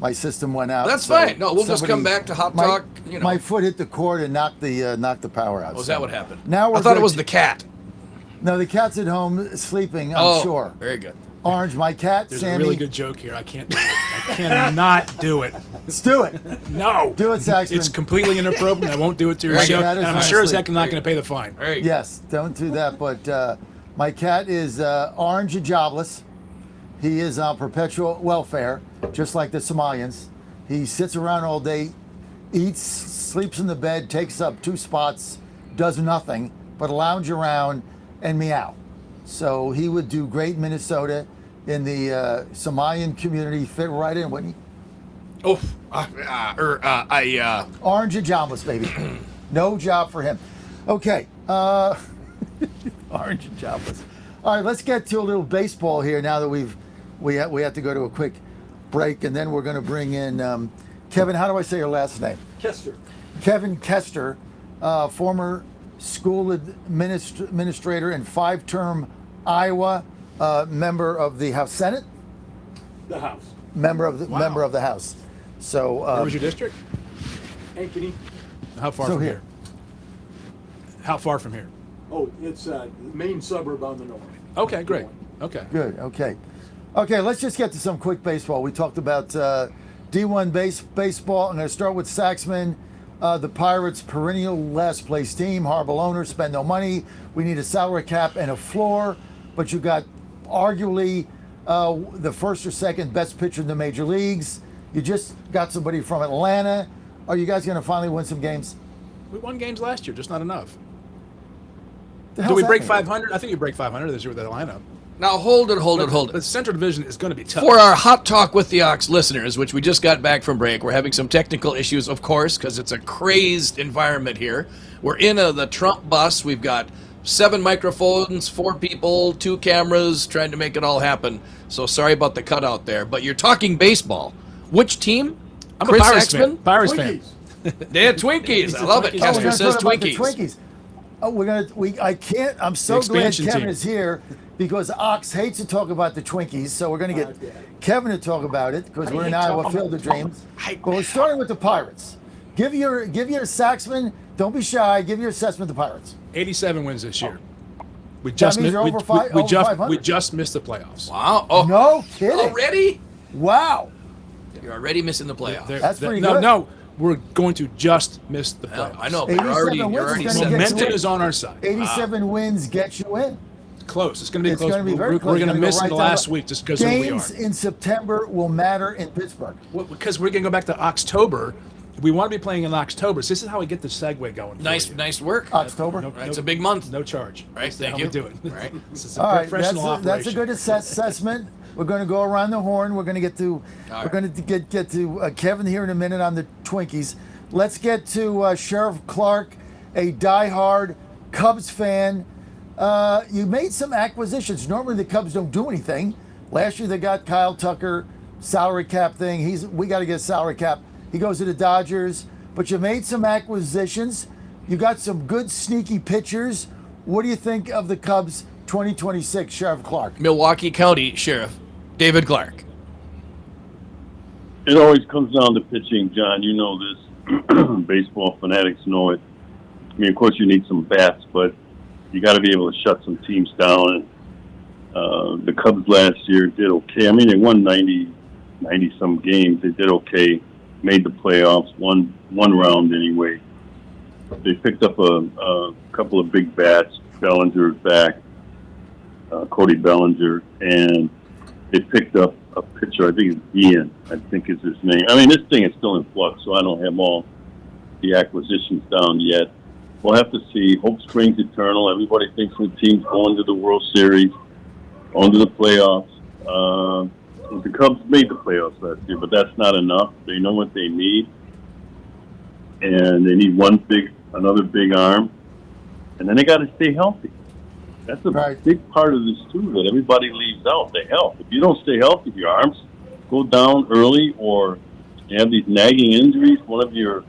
my system went out. That's so fine. No, we'll just come back to Hot Talk. My foot hit the cord and knocked the power out. Was that what happened? Now I thought it was the cat. No, the cat's at home sleeping, I'm sure. Very good. Orange, my cat, There's Sammy. a really good joke here. I can't do it. I cannot do it. Let's do it. No. Do it, Saxman. It's completely inappropriate. I won't do it to your show. And I'm sure as heck I'm not going to pay the fine. Yes, don't do that. But my cat is orange and jobless. He is on perpetual welfare, just like the Somalians. He sits around all day, eats, sleeps in the bed, takes up 2 spots, does nothing but lounge around and meow. So he would do great in Minnesota in the Somalian community, fit right in, wouldn't he? Orange and jobless, baby. No job for him. Okay. Orange and jobless. All right, let's get to a little baseball here now that we have to go to a quick break, and then we're going to bring in Kevin. How do I say your last name? Kester. Kevin Kester, former school administrator and 5-term Iowa member of the House Senate. The House. Member of the House. So. Where was your district? Ankeny. How far from here? How far from here? Oh, it's the main suburb on the north. Okay, great. Okay. Good. Okay. Okay, let's just get to some quick baseball. We talked about D1 baseball. I'm going to start with Saxman. The Pirates, perennial last place team, horrible owners, spend no money. We need a salary cap and a floor, but you got arguably the first or second best pitcher in the major leagues. You just got somebody from Atlanta. Are you guys going to finally win some games? We won games last year, just not enough. Do we break 500? I think we break 500 this year with that lineup. Now hold it. The Central Division is going to be tough. For our Hot Talk with the Ox listeners, which we just got back from break, we're having some technical issues, of course, because it's a crazed environment here. We're in the Trump bus. We've got 7 microphones, 4 people, 2 cameras, trying to make it all happen. So sorry about the cutout there. But you're talking baseball. Which team? I'm Chris a Pirates Axman? fan. Pirates fan. They had Twinkies. I love it. Kester says Twinkies. Oh, I can't. I'm so glad Kevin team is here because Ox hates to talk about the Twinkies, so we're going to get Kevin to talk about it because we're in Iowa Field of Dreams. But we're starting with the Pirates. Give your Saxman. Don't be shy. Give your assessment of the Pirates. 87 wins this year. We That just means you're over 500? we just missed the playoffs. Wow. Oh, No kidding. already? Wow. You're already missing the playoffs. That's pretty good. No, we're going to just miss the Well, playoffs. I know, but you're already 87 wins is gonna get you Momentum in. is on our side. 87 wins get you in. Close. It's going to be It's close. gonna be very We're close. going to You're gonna miss go in right the down last the- week just because of who we are. Games in September will matter in Pittsburgh. Because we're going to go back to October. We want to be playing in October. So this is how we get the segue going. Nice work. October. Right, it's a big month. No charge. Right, That's thank how you. we do it. Right. This is a All right, professional that's a operation. good assessment. We're going to go around the horn. We're going to get to get to Kevin here in a minute on the Twinkies. Let's get to Sheriff Clark, a diehard Cubs fan. You made some acquisitions. Normally the Cubs don't do anything. Last year they got Kyle Tucker, salary cap thing. We got to get a salary cap. He goes to the Dodgers. But you made some acquisitions. You got some good sneaky pitchers. What do you think of the Cubs 2026, Sheriff Clark? Milwaukee County Sheriff David Clark. It always comes down to pitching, John. You know this. Baseball fanatics know it. I mean, of course, you need some bats, but you got to be able to shut some teams down. And the Cubs last year did okay. I mean, they won 90-some games. They did okay. Made the playoffs, one round anyway. They picked up a couple of big bats. Bellinger's back, Cody Bellinger, and they picked up a pitcher. I think it's Ian. I think is his name. I mean, this thing is still in flux, so I don't have all the acquisitions down yet. We'll have to see. Hope springs eternal. Everybody thinks the team's going to the World Series, going to the playoffs. The Cubs made the playoffs last year, but that's not enough. They know what they need, and they need another big arm, and then they got to stay healthy. That's a big part of this too that everybody leaves out. The health. If you don't stay healthy, if your arms go down early, or you have these nagging injuries, one of your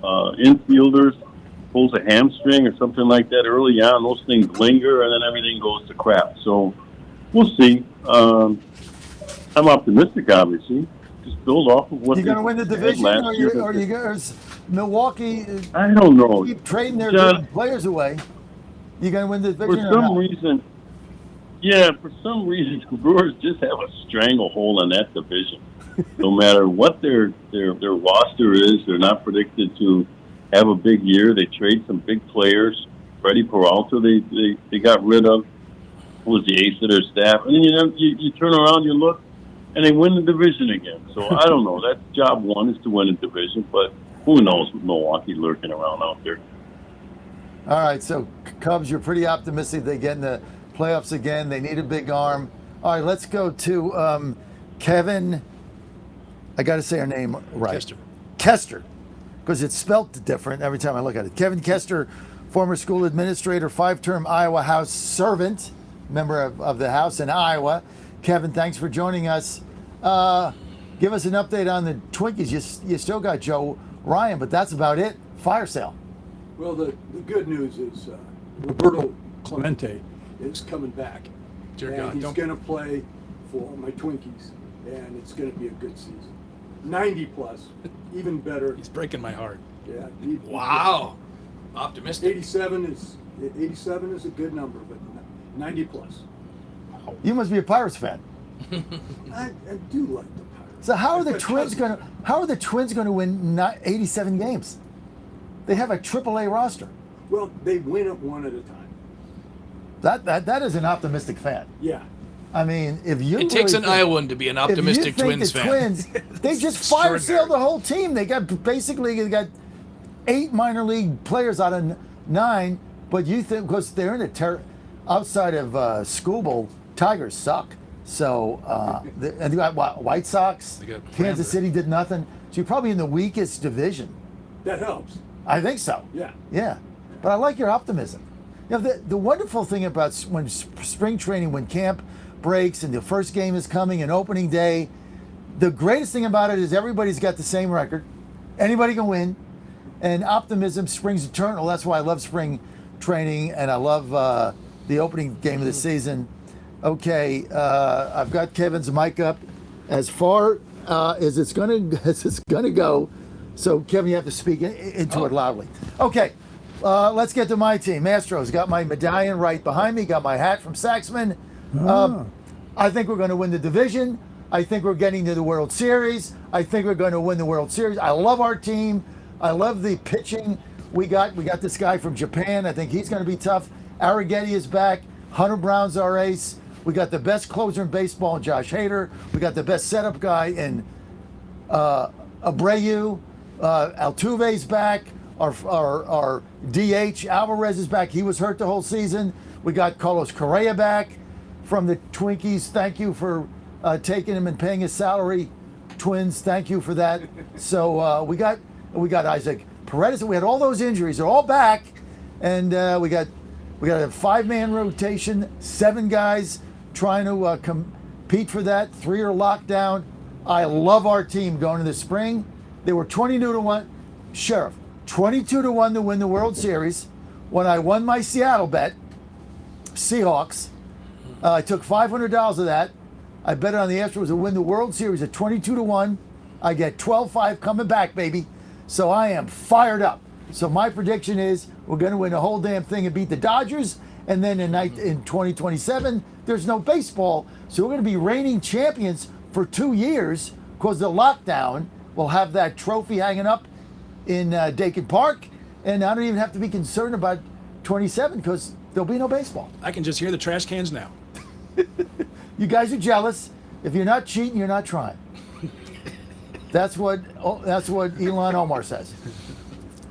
infielders pulls a hamstring or something like that early on, those things linger, and then everything goes to crap. So we'll see. I'm optimistic, obviously. Just build off of what You going to win the had division, last or year. is Milwaukee I don't know. keep trading their John, good players away? You going to win the for division or some not? reason, for some reason, the Brewers just have a stranglehold on that division. No matter what their roster is, they're not predicted to have a big year. They trade some big players. Freddie Peralta, they got rid of, who was the ace of their staff. And then you turn around, you look, and they win the division again. So I don't know. That's job one, is to win a division, but who knows with Milwaukee lurking around out there. All right, so Cubs, you're pretty optimistic they get in the playoffs again. They need a big arm. All right, let's go to Kevin. I got to say her name right. Kester, because it's spelt different every time I look at it. Kevin Kester, former school administrator, 5-term Iowa House servant, member of the House in Iowa. Kevin, thanks for joining us. Give us an update on the Twinkies. You still got Joe Ryan, but that's about it. Fire sale. Well, the good news is Roberto Clemente. is coming back. Dear and God, he's don't- going to play for my Twinkies, and it's going to be a good season. 90 plus, even better. He's breaking my heart. Yeah. Wow. Optimistic. 87 is a good number, but 90 plus. You must be a Pirates fan. I do like the Pirates. So how are the I've got Twins cousins. going to win 87 games? They have a AAA roster. Well, they win it one at a time. That is an optimistic fan. Yeah. I mean, if you It takes really an think- Iowan to be an if you optimistic think Twins the fan. Twins, they just fire sailed the whole team. They got 8 minor league players out of 9. But you think, because they're in a outside of School, Tigers suck. So and they got White Sox. They got Kansas Framber. City did nothing. So you're probably in the weakest division. That helps. I think so. Yeah. Yeah, but I like your optimism. You know, the wonderful thing about when spring training, when camp breaks and the first game is coming and opening day, the greatest thing about it is everybody's got the same record. Anybody can win, and optimism springs eternal. That's why I love spring training, and I love the opening game of the season. Okay, I've got Kevin's mic up as far as it's gonna go. So Kevin, you have to speak into it loudly. Okay, let's get to my team. Astros got my medallion right behind me. Got my hat from Saxman. I think we're going to win the division. I think we're getting to the World Series. I think we're going to win the World Series. I love our team. I love the pitching. We got this guy from Japan. I think he's going to be tough. Arrighetti is back. Hunter Brown's our ace. We got the best closer in baseball in Josh Hader. We got the best setup guy in Abreu. Altuve's back. Our DH Alvarez is back. He was hurt the whole season. We got Carlos Correa back from the Twinkies. Thank you for taking him and paying his salary. Twins, thank you for that. So we got Isaac Paredes. We had all those injuries. They're all back, and we got a 5-man rotation, 7 guys trying to compete for that. 3 are locked down. I love our team going into the spring. They were 22-1. Sheriff, 22-1 to win the World Series. When I won my Seattle bet, Seahawks, I took $500 of that. I bet on the Astros to win the World Series at 22-1. I get 12-5 coming back, baby. So I am fired up. So my prediction is we're going to win the whole damn thing and beat the Dodgers. And then in 2027, there's no baseball. So we're going to be reigning champions for 2 years because the lockdown will have that trophy hanging up in Dakin Park. And I don't even have to be concerned about 27 because there'll be no baseball. I can just hear the trash cans now. You guys are jealous. If you're not cheating, you're not trying. That's what Elon Omar says.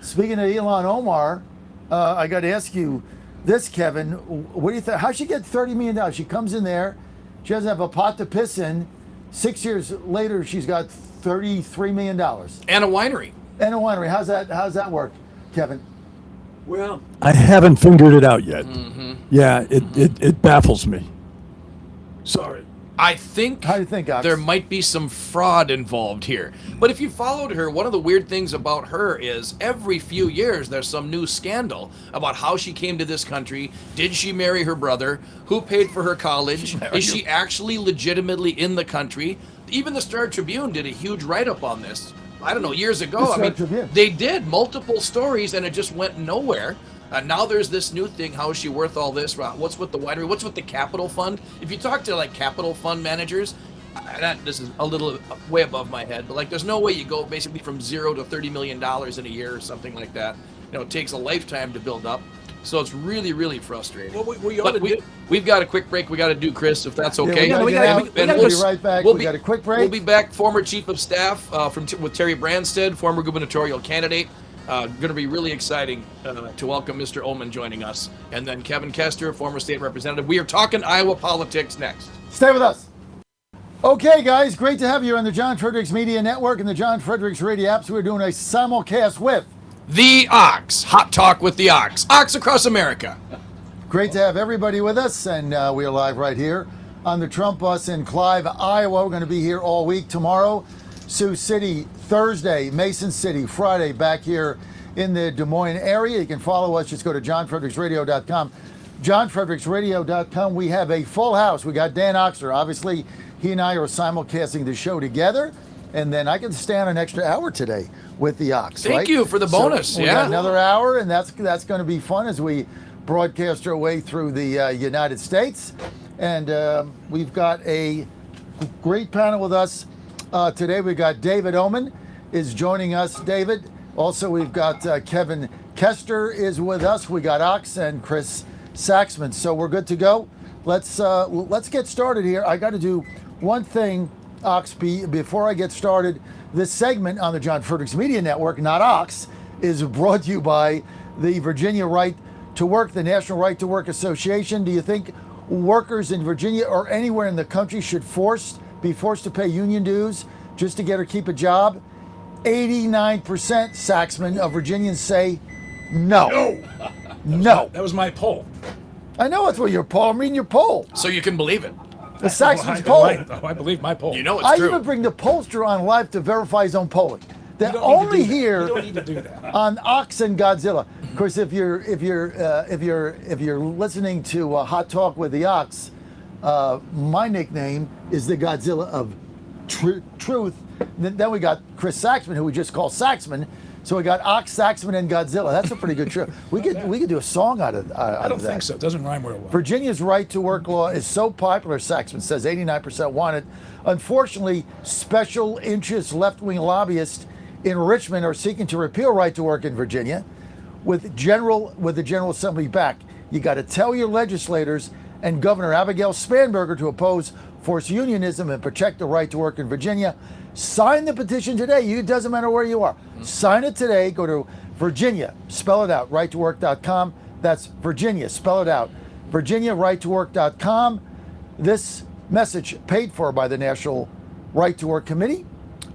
Speaking of Elon Omar, I got to ask you this, Kevin. What do you think? How'd she get $30 million? She comes in there. She doesn't have a pot to piss in. 6 years later, she's got $33 million. And a winery. And a winery. How's that work, Kevin? Well, I haven't figured it out yet. Yeah, it baffles me. sorry. I think How do you think, Ox? there might be some fraud involved here. But if you followed her, one of the weird things about her is every few years there's some new scandal about how she came to this country. Did she marry her brother? Who paid for her college? Is she actually legitimately in the country? even the Star Tribune did a huge write-up on this. I don't know, years ago. The I Star mean, Tribune. they did multiple stories, and it just went nowhere. Now there's this new thing. How is she worth all this? What's with the winery? What's with the capital fund? If you talk to like capital fund managers, this is a little way above my head, but like there's no way you go basically from $0 to $30 million in a year or something like that. It takes a lifetime to build up. So it's really, really frustrating. Well, we've got a quick break we got to do, Chris, if that's okay. Yeah, we gotta get out. We'll be right back. We got a quick break. We'll be back. Former Chief of Staff with Terry Branstad, former gubernatorial candidate. Going to be really exciting to welcome Mr. Ullman joining us. And then Kevin Kester, former state representative. We are talking Iowa politics next. Stay with us. Okay, guys, great to have you on the John Fredericks Media Network and the John Fredericks Radio apps. We're doing a simulcast with The Ox. Hot Talk with the Ox. Ox across America. Great to have everybody with us, and we are live right here on the Trump bus in Clive, Iowa. We're going to be here all week. Tomorrow, Sioux City, Thursday, Mason City, Friday, back here in the Des Moines area. You can follow us. Just go to johnfredericksradio.com. johnfredericksradio.com. We have a full house. We got Dan Oxter. Obviously, he and I are simulcasting the show together, and then I can stay on an extra hour today with the Ox. Thank you for the bonus. We got another hour, and that's going to be fun as we broadcast our way through the United States. And we've got a great panel with us today. We've got David Ullman is joining us. David. Also, we've got Kevin Kester is with us. We got Ox and Chris Saxman. So we're good to go. Let's get started here. I got to do one thing, Ox, before I get started. This segment on the John Fredericks Media Network, not Ox, is brought to you by the Virginia Right to Work, the National Right to Work Association. Do you think workers in Virginia or anywhere in the country should be forced to pay union dues just to get or keep a job? 89%, Saxman, of Virginians say no. No. That was my poll. I know it's what your poll. I'm reading your poll. So you can believe it. The Saxman's I poll. believe my poll. You know it's I true. even bring the pollster on live to verify his own polling. That You don't need to only do that. here You don't need to do that. on Ox and Godzilla. Of course, if you're listening to Hot Talk with the Ox, my nickname is the Godzilla of Truth. Then we got Chris Saxman, who we just call Saxman. So we got Ox, Saxman, and Godzilla. That's a pretty good show. We could do a song out of I don't that. think so. It doesn't rhyme real well. Virginia's right to work law is so popular, Saxman says 89% want it. Unfortunately, special interest left-wing lobbyists in Richmond are seeking to repeal right to work in Virginia with the General Assembly back. You got to tell your legislators and Governor Abigail Spanberger to oppose forced unionism and protect the right to work in Virginia. Sign the petition today. It doesn't matter where you are. Sign it today. Go to Virginia, spell it out, righttowork.com. That's Virginia, spell it out, Virginia, righttowork.com. This message paid for by the National Right to Work Committee,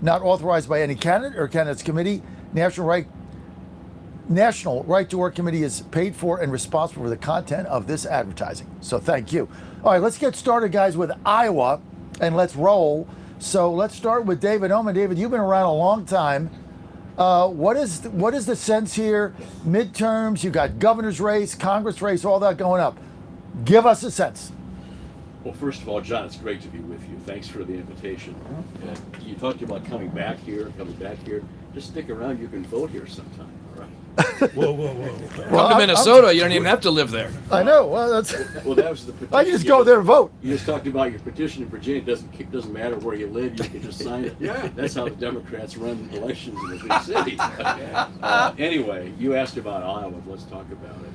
not authorized by any candidate or candidates committee. National Right to Work Committee is paid for and responsible for the content of this advertising. So thank you. All right, let's get started, guys, with Iowa, and let's roll. So let's start with David Ullman. David, you've been around a long time. What is the sense here? Midterms, you got governor's race, Congress race, all that going up. Give us a sense. Well, first of all, John, it's great to be with you. Thanks for the invitation. You talked about coming back here. Just stick around. You can vote here sometime, all right? Whoa. Come to Minnesota. You don't even have to live there. I know. Well, that's. Well, that was the petition. I just go there and vote. You just talked about your petition in Virginia. It doesn't matter where you live. You can just sign it. Yeah. That's how the Democrats run elections in the big cities. Anyway, you asked about Iowa. Let's talk about it.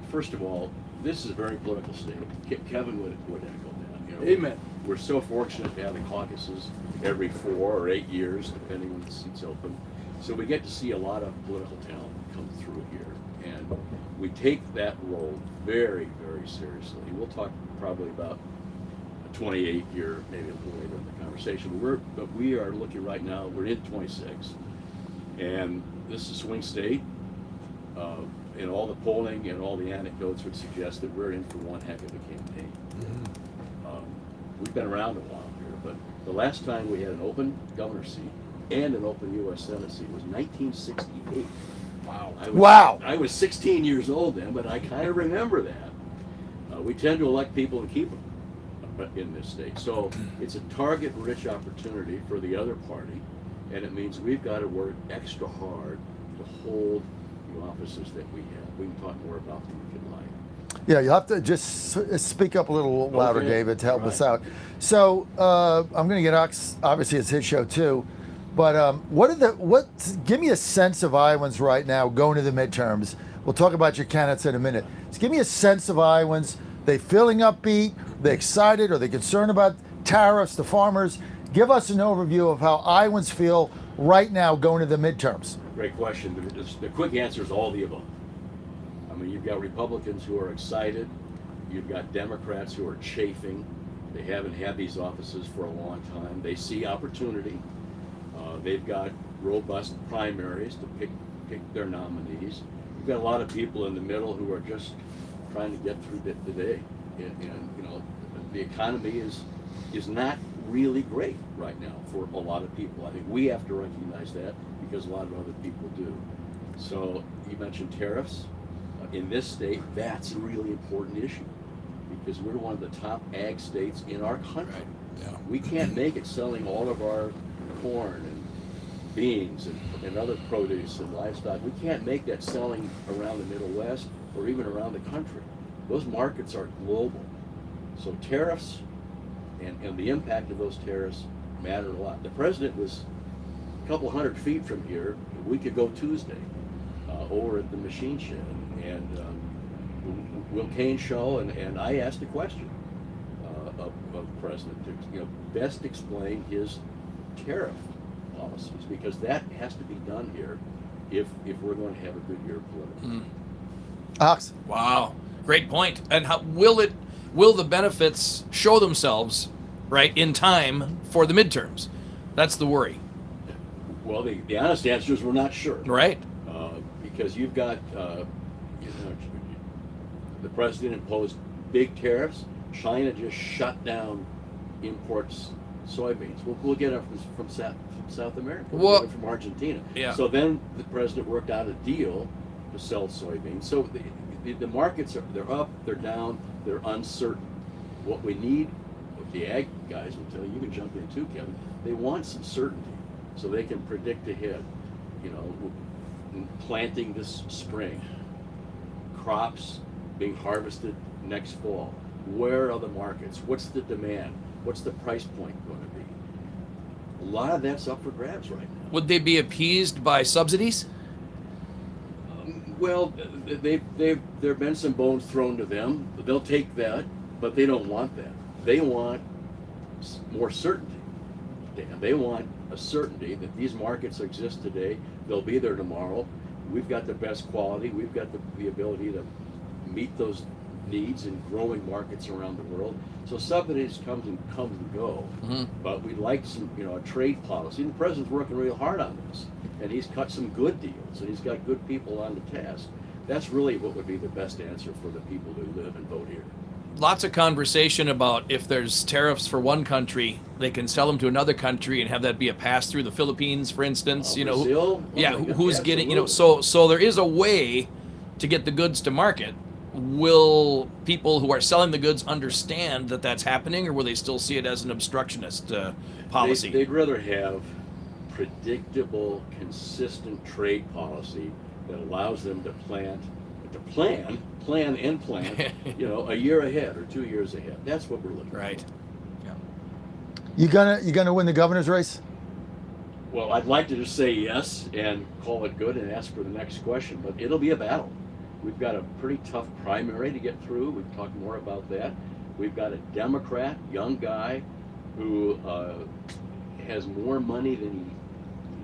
First of all, this is a very political state. Kevin would echo that. Amen. We're so fortunate to have the caucuses every 4 or 8 years, depending when the seat's open. So we get to see a lot of political talent come through here. And we take that role very, very seriously. We'll talk probably about a 28-year, maybe a little later in the conversation. But we are looking right now, we're in 26. And this is a swing state. And all the polling and all the anecdotes would suggest that we're in for one heck of a campaign. We've been around a while here, but the last time we had an open governor seat and an open U.S. Senate seat was 1968. Wow. I was 16 years old then, but I kind of remember that. We tend to elect people and keep them. in this state. So it's a target-rich opportunity for the other party, and it means we've got to work extra hard to hold the offices that we have. We can talk more about them if you'd like. Yeah, you'll have to just speak up a little louder, Okay. David, to help All us right. out. So I'm going to get Ox. Obviously, it's his show too. But give me a sense of Iowans right now going to the midterms. We'll talk about your candidates in a minute. Just give me a sense of Iowans. They feeling upbeat? They excited? Are they concerned about tariffs, the farmers? Give us an overview of how Iowans feel right now going to the midterms. Great question. The quick answer is all the above. I mean, you've got Republicans who are excited. You've got Democrats who are chafing. They haven't had these offices for a long time. They see opportunity. They've got robust primaries to pick their nominees. You've got a lot of people in the middle who are just trying to get through the day. And you know, the economy is not really great right now for a lot of people. I think we have to recognize that because a lot of other people do. So you mentioned tariffs. In this state, that's a really important issue because we're one of the top ag states in our country. Right. Yeah. We can't make it selling all of our corn and beans and other produce and livestock. We can't make that selling around the Middle West or even around the country. Those markets are global. So tariffs and the impact of those tariffs matter a lot. The president was a couple hundred feet from here a week ago Tuesday over at the machine shed. And Will Kane show, and I asked a question of the president to best explain his tariff policies, because that has to be done here if we're going to have a good year politically. Ox. Wow, great point. And how will the benefits show themselves right in time for the midterms? That's the worry. Well, the honest answer is we're not sure. Right. Because you've got the president imposed big tariffs. China just shut down imports soybeans. We'll get it from South America. We'll get it from Argentina. Yeah. So then the president worked out a deal to sell soybeans. So the markets they're up, they're down, they're uncertain. What we need, what the ag guys will tell you, you can jump in too, Kevin. They want some certainty so they can predict ahead. Planting this spring, crops being harvested next fall. Where are the markets? What's the demand? What's the price point going to be? A lot of that's up for grabs right now. Would they be appeased by subsidies? Well, there've been some bones thrown to them. They'll take that, but they don't want that. They want more certainty. They want a certainty that these markets exist today. They'll be there tomorrow. We've got the best quality. We've got the ability to meet those needs in growing markets around the world. So subsidies come and go. Mm-hmm. But we'd like some, a trade policy. And the president's working real hard on this. And he's cut some good deals, and he's got good people on the task. That's really what would be the best answer for the people who live and vote here. Lots of conversation about if there's tariffs for one country, they can sell them to another country and have that be a pass through. The Philippines, for instance, Brazil? who's getting, Absolutely. so there is a way to get the goods to market. Will people who are selling the goods understand that that's happening, or will they still see it as an obstructionist policy? They'd rather have predictable, consistent trade policy that allows them to plan, a year ahead or 2 years ahead. That's what we're looking for. Right. You gonna win the governor's race? Well, I'd like to just say yes and call it good and ask for the next question, but it'll be a battle. We've got a pretty tough primary to get through. We've talked more about that. We've got a Democrat, young guy, who has more money than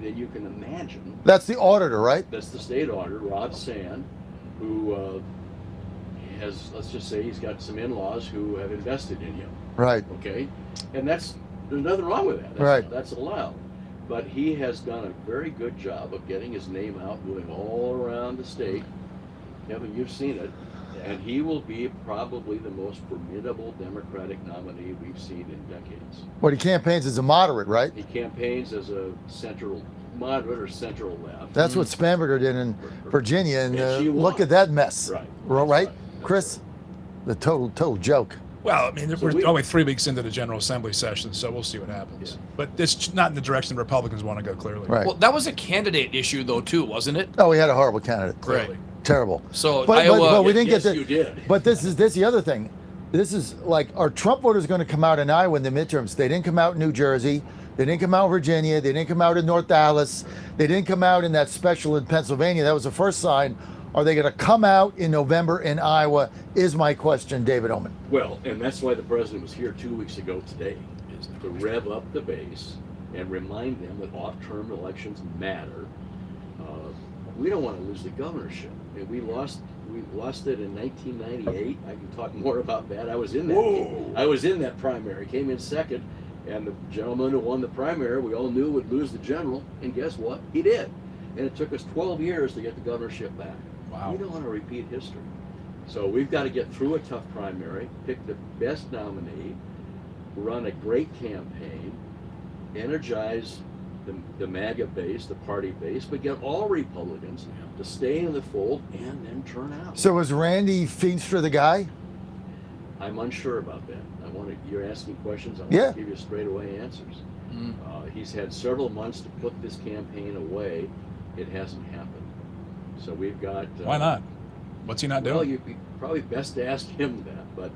you can imagine. That's the auditor, right? That's the state auditor, Rob Sand, who has, let's just say, he's got some in-laws who have invested in him. Right. Okay, and there's nothing wrong with that. Right. That's allowed. But he has done a very good job of getting his name out, moving all around the state. Kevin, you've seen it, and he will be probably the most formidable Democratic nominee we've seen in decades. But he campaigns as a moderate, right? He campaigns as a moderate or central left. That's what Spanberger did in Virginia, and And she look won. at that mess. Right. Right, That's Chris? The total joke. Well, I mean, So we're we- only 3 weeks into the General Assembly session, so we'll see what happens. Yeah. But it's not in the direction the Republicans want to go, clearly. Right. Well, that was a candidate issue, though, too, wasn't it? Oh, we had a horrible candidate. Clearly. Terrible. So but Iowa. we didn't Yes, get to. you did. But this is the other thing. This is like, are Trump voters going to come out in Iowa in the midterms? They didn't come out in New Jersey. They didn't come out in Virginia. They didn't come out in North Dallas. They didn't come out in that special in Pennsylvania. That was the first sign. Are they going to come out in November in Iowa? Is my question, David Oman. Well, and that's why the president was here 2 weeks ago today, is to rev up the base and remind them that off-term elections matter. We don't want to lose the governorship. And we lost it in 1998. I can talk more about that. I was in that. I was in that primary. Came in second, and the gentleman who won the primary, we all knew would lose the general, and guess what? He did. And it took us 12 years to get the governorship back. Wow. We don't want to repeat history. So we've got to get through a tough primary, pick the best nominee, run a great campaign, energize the MAGA base, the party base, but get all Republicans to stay in the fold and then turn out. So was Randy Feenstra the guy? I'm unsure about that. You're asking questions, I want Yeah. to give you straightaway answers. Mm. He's had several months to put this campaign away. It hasn't happened. So we've got... Why not? What's he not doing? Well, you'd be probably best to ask him that. But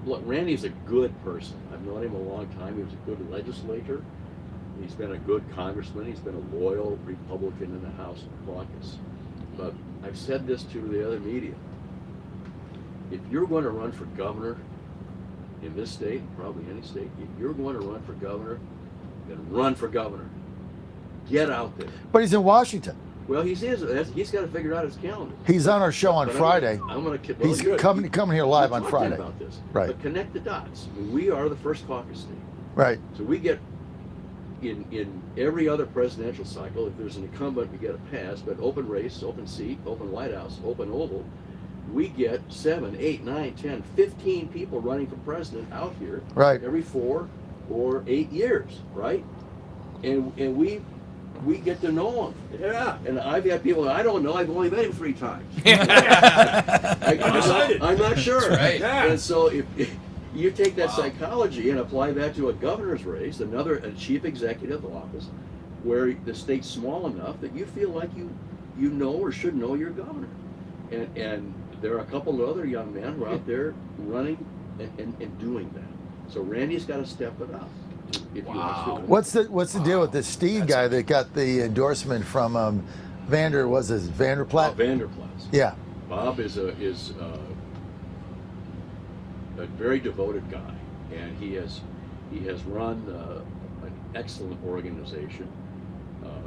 look, Randy's a good person. I've known him a long time. He was a good legislator. He's been a good congressman. He's been a loyal Republican in the House caucus. But I've said this to the other media. If you're going to run for governor in this state, and probably any state, if you're going to run for governor, then run for governor. Get out there. But he's in Washington. Well, he's got to figure out his calendar. He's on our show on But Friday. I'm going to. He's coming here live on Friday. About this. Right. But connect the dots. I mean, we are the first caucus state. Right. So we get in every other presidential cycle, if there's an incumbent, we get a pass, but open race, open seat, open White House, open Oval, we get 7, 8, 9, 10, 15 people running for president out here Right. every 4 or 8 years, right? And we get to know them. Yeah. And I've had people that I don't know, I've only met him 3 times. I'm not sure. That's right. Yeah. And so if you take that psychology and apply that to a governor's race, a chief executive office, where the state's small enough that you feel like you know or should know your governor. And there are a couple of other young men who are out there running and doing that. So Randy's got to step it up. If he wants to. What's the deal with this Steve guy that got the endorsement from Vanderplaat? Vanderplas. Yeah. Bob is a very devoted guy, and he has run an excellent organization,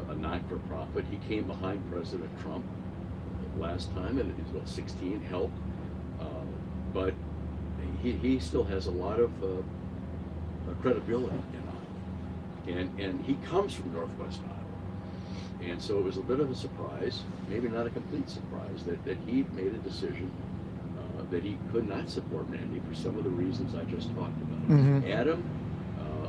a not-for-profit. He came behind President Trump last time, and it was 16 helped, but he still has a lot of credibility, and he comes from Northwest Iowa, and so it was a bit of a surprise, maybe not a complete surprise, that he made a decision that he could not support Randy for some of the reasons I just talked about. Mhm. Adam,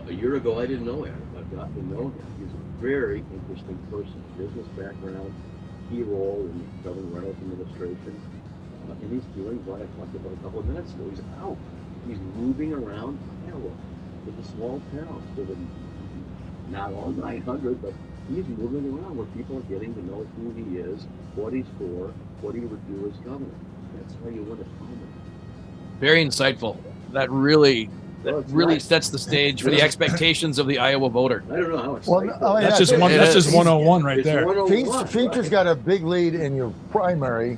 a year ago I didn't know Adam. I've gotten to know him. He's a very interesting person, business background, key role in the Governor Reynolds administration, and he's doing what I talked about a couple of minutes ago. He's out. He's moving around Iowa. It's a small town, so that not all 900, but he's moving around where people are getting to know who he is, what he's for, what he would do as governor. That's how you win a primary. Very insightful. That really Well, it's really nice. sets the stage for the expectations of the Iowa voter. I don't know how it's Well, like, oh, but yeah, That's just one. it That's is. just 101 right it's there. 101, Feature's right? got a big lead in your primary.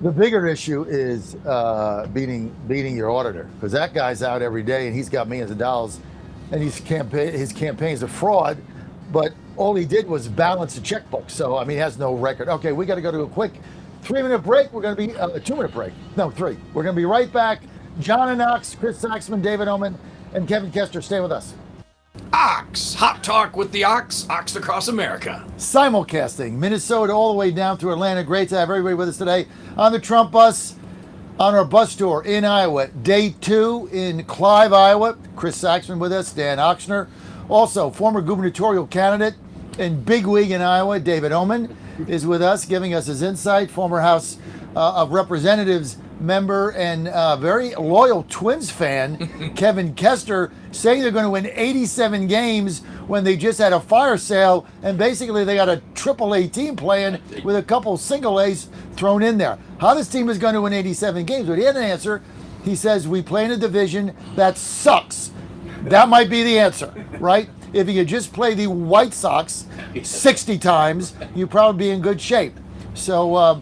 The bigger issue is beating your auditor, because that guy's out every day and he's got millions of dollars, and his campaign's a fraud, but all he did was balance a checkbook. So I mean, he has no record. Okay, we got to go to a quick 3-minute break. We're going to be a 2-minute break. No, 3. We're going to be right back. John and Ox, Chris Saxman, David Oman, and Kevin Kester. Stay with us. Ox, hot talk with the Ox across America. Simulcasting Minnesota all the way down through Atlanta. Great to have everybody with us today on the Trump bus, on our bus tour in Iowa. Day 2 in Clive, Iowa. Chris Saxman with us, Dan Oxner. Also, former gubernatorial candidate and bigwig in Iowa, David Oman, is with us, giving us his insight. Former House of Representatives member and very loyal Twins fan, Kevin Kester, saying they're going to win 87 games when they just had a fire sale and basically they got a AAA team playing with a couple single A's thrown in there. How this team is going to win 87 games? But he had an answer. He says, we play in a division that sucks. That might be the answer, right? If you could just play the White Sox 60 times, you'd probably be in good shape. So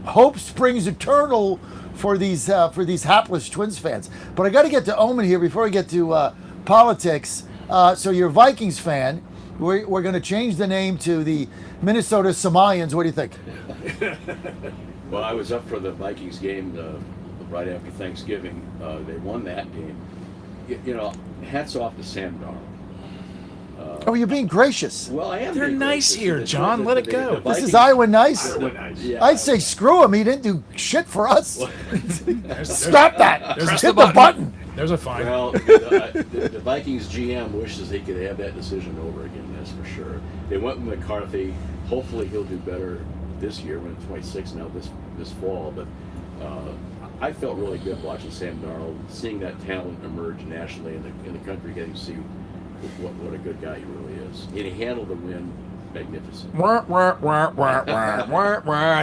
hope springs eternal for these hapless Twins fans. But I got to get to Omen here before I get to politics. So you're a Vikings fan. We're going to change the name to the Minnesota Somalians. What do you think? Well, I was up for the Vikings game right after Thanksgiving. They won that game. You know, hats off to Sam Darnold. Oh, you're being gracious. Well, I am. They're being nice gracious. here, John. Let it go. This is Iowa nice. Yeah. I'd say screw him. He didn't do shit for us. Stop that. There's Hit the button. There's a fine. Well, the Vikings GM wishes he could have that decision over again, that's for sure. They went with McCarthy. Hopefully he'll do better this year when it's 26 now this fall. But I felt really good watching Sam Darnold, seeing that talent emerge nationally in the country, getting to see what a good guy he really is. And he handled the win magnificent.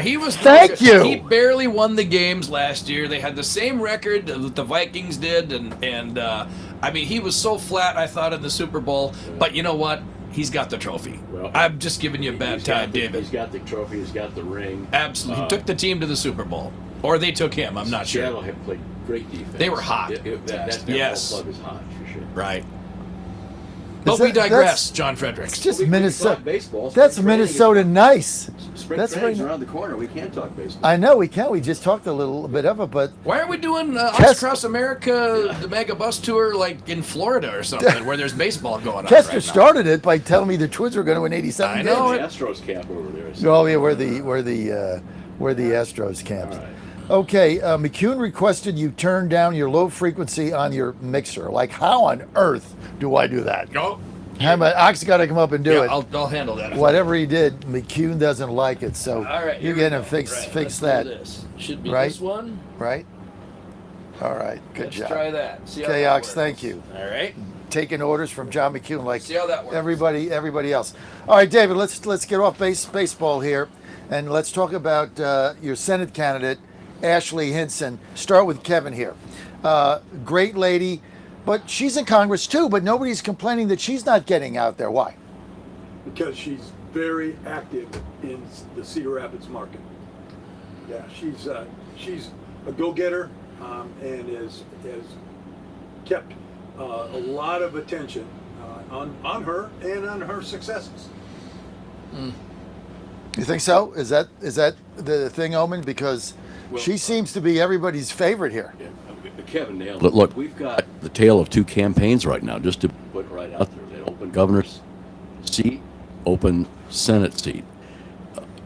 He was Thank you. He barely won the games last year. They had the same record that the Vikings did, and I mean, he was so flat, I thought, in the Super Bowl. But you know what? He's got the trophy. Well, I'm just giving you a bad time, David. He's got the trophy. He's got the ring. Absolutely. He took the team to the Super Bowl. Or they took him. I'm not Seattle sure. had played great defense. They were hot. That Yes. ball club is hot, for sure. Right. But we digress, John Fredericks. It's just We Minnesota. talk baseball. That's Spring training Minnesota nice. Spring That's training's very- around the corner. We can't talk baseball. I know we can. We just talked a little bit of it, but Why aren't we doing Kest- Across America, the mega bus tour, like in Florida or something, where there's baseball going on Kester right now? started it by telling me the Twins were going to win 87 I games. know The it. Astros camp over there. Oh yeah, where the Astros camped. All right. Okay, McCune requested you turn down your low frequency on your mixer. Like, how on earth do I do that? No. Ox got to come up and do it. I'll handle that. Whatever he did, McCune doesn't like it, so All right, you're here we going to go. fix Right, fix let's do that, this. Should be Right? this one. right? All right, good Let's job. try that. See how Okay, that Ox, works. thank you. All right. Taking orders from John McCune, like See how that works. everybody else. All right, David, let's get off baseball here, and let's talk about your Senate candidate, Ashley Hinson. Start with Kevin here. Great lady, but she's in Congress too. But nobody's complaining that she's not getting out there. Why? Because she's very active in the Cedar Rapids market. Yeah, she's a go-getter and has kept a lot of attention on her and on her successes. You think so? Is that the thing, Omen? Because Well, she seems to be everybody's favorite here. Yeah, Kevin nailed it. Look, we've got the tale of two campaigns right now, just to put right out there. That open governor's seat, open Senate seat.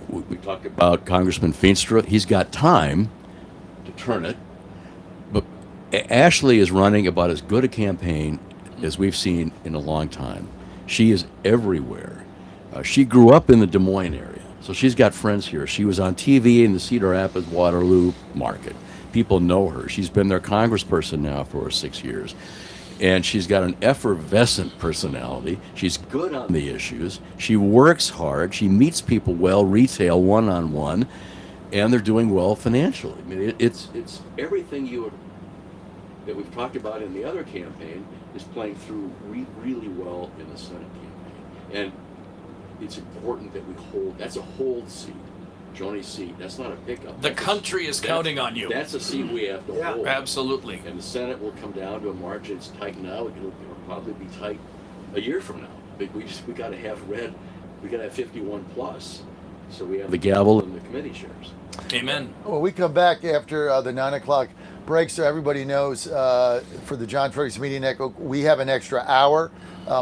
We talked about Congressman Feenstra. He's got time to turn it. But Ashley is running about as good a campaign as we've seen in a long time. She is everywhere. She grew up in the Des Moines area, so she's got friends here. She was on TV in the Cedar Rapids, Waterloo market. People know her. She's been their congressperson now for 6 years. And she's got an effervescent personality. She's good on the issues. She works hard. She meets people well, retail, one-on-one, and they're doing well financially. I mean, it's everything that we've talked about in the other campaign is playing through really well in the Senate campaign. And it's important that we hold. That's a hold seat. Joni's seat. That's not a pickup. The country is counting on you. That's a seat we have to hold. Absolutely. And the Senate will come down to a margin. It's tight now. It'll probably be tight a year from now. But we got to have we got to have 51 plus. So we have the gavel and the committee chairs. Amen. Well, we come back after the 9 o'clock break, so everybody knows for the John Fredericks Media Network, we have an extra hour.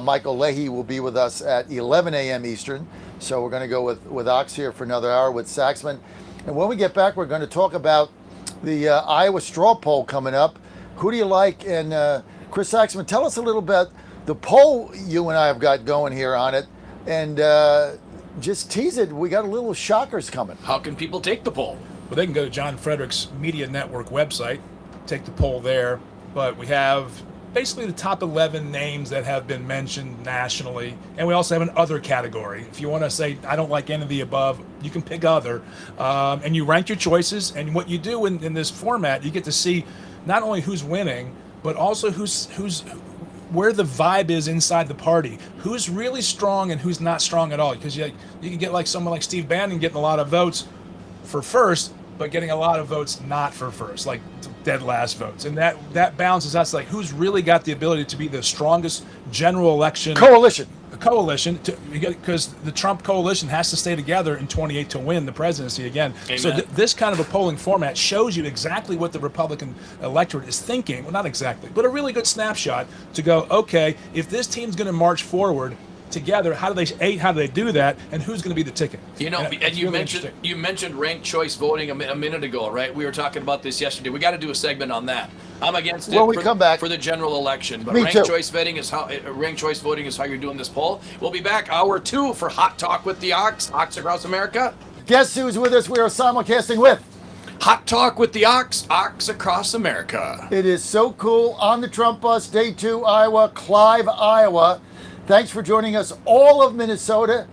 Michael Leahy will be with us at 11 a.m. Eastern. So we're going to go with Ox here for another hour with Saxman. And when we get back, we're going to talk about the Iowa straw poll coming up. Who do you like? And Chris Saxman, tell us a little bit the poll you and I have got going here on it. And just tease it. We got a little shockers coming. How can people take the poll? Well, they can go to John Fredericks Media Network website, take the poll there. But we have basically the top 11 names that have been mentioned nationally, and we also have an other category. If you want to say I don't like any of the above, you can pick other, and you rank your choices. And what you do in this format, you get to see not only who's winning, but also who's where the vibe is inside the party, who's really strong and who's not strong at all. Because you can get like someone like Steve Bannon getting a lot of votes for first, but getting a lot of votes not for first, like dead last votes, and that balances us, like who's really got the ability to be the strongest general election coalition, because the Trump coalition has to stay together in 28 to win the presidency again. Amen. So this kind of a polling format shows you exactly what the Republican electorate is thinking. Well, not exactly, but a really good snapshot to go, okay, if this team's going to march forward together, how do they do that, and who's going to be the ticket? You know, and you mentioned ranked choice voting a minute ago, right? We were talking about this yesterday. We got to do a segment on that. I'm against it for the general election, but ranked choice voting is how you're doing this poll. We'll be back hour 2 for Hot Talk with the Ox Across America. Guess who's with us? We are simulcasting with Hot Talk with the Ox Across America. It is so cool. On the Trump bus, day 2, Iowa, Clive, Iowa. Thanks for joining us, all of Minnesota.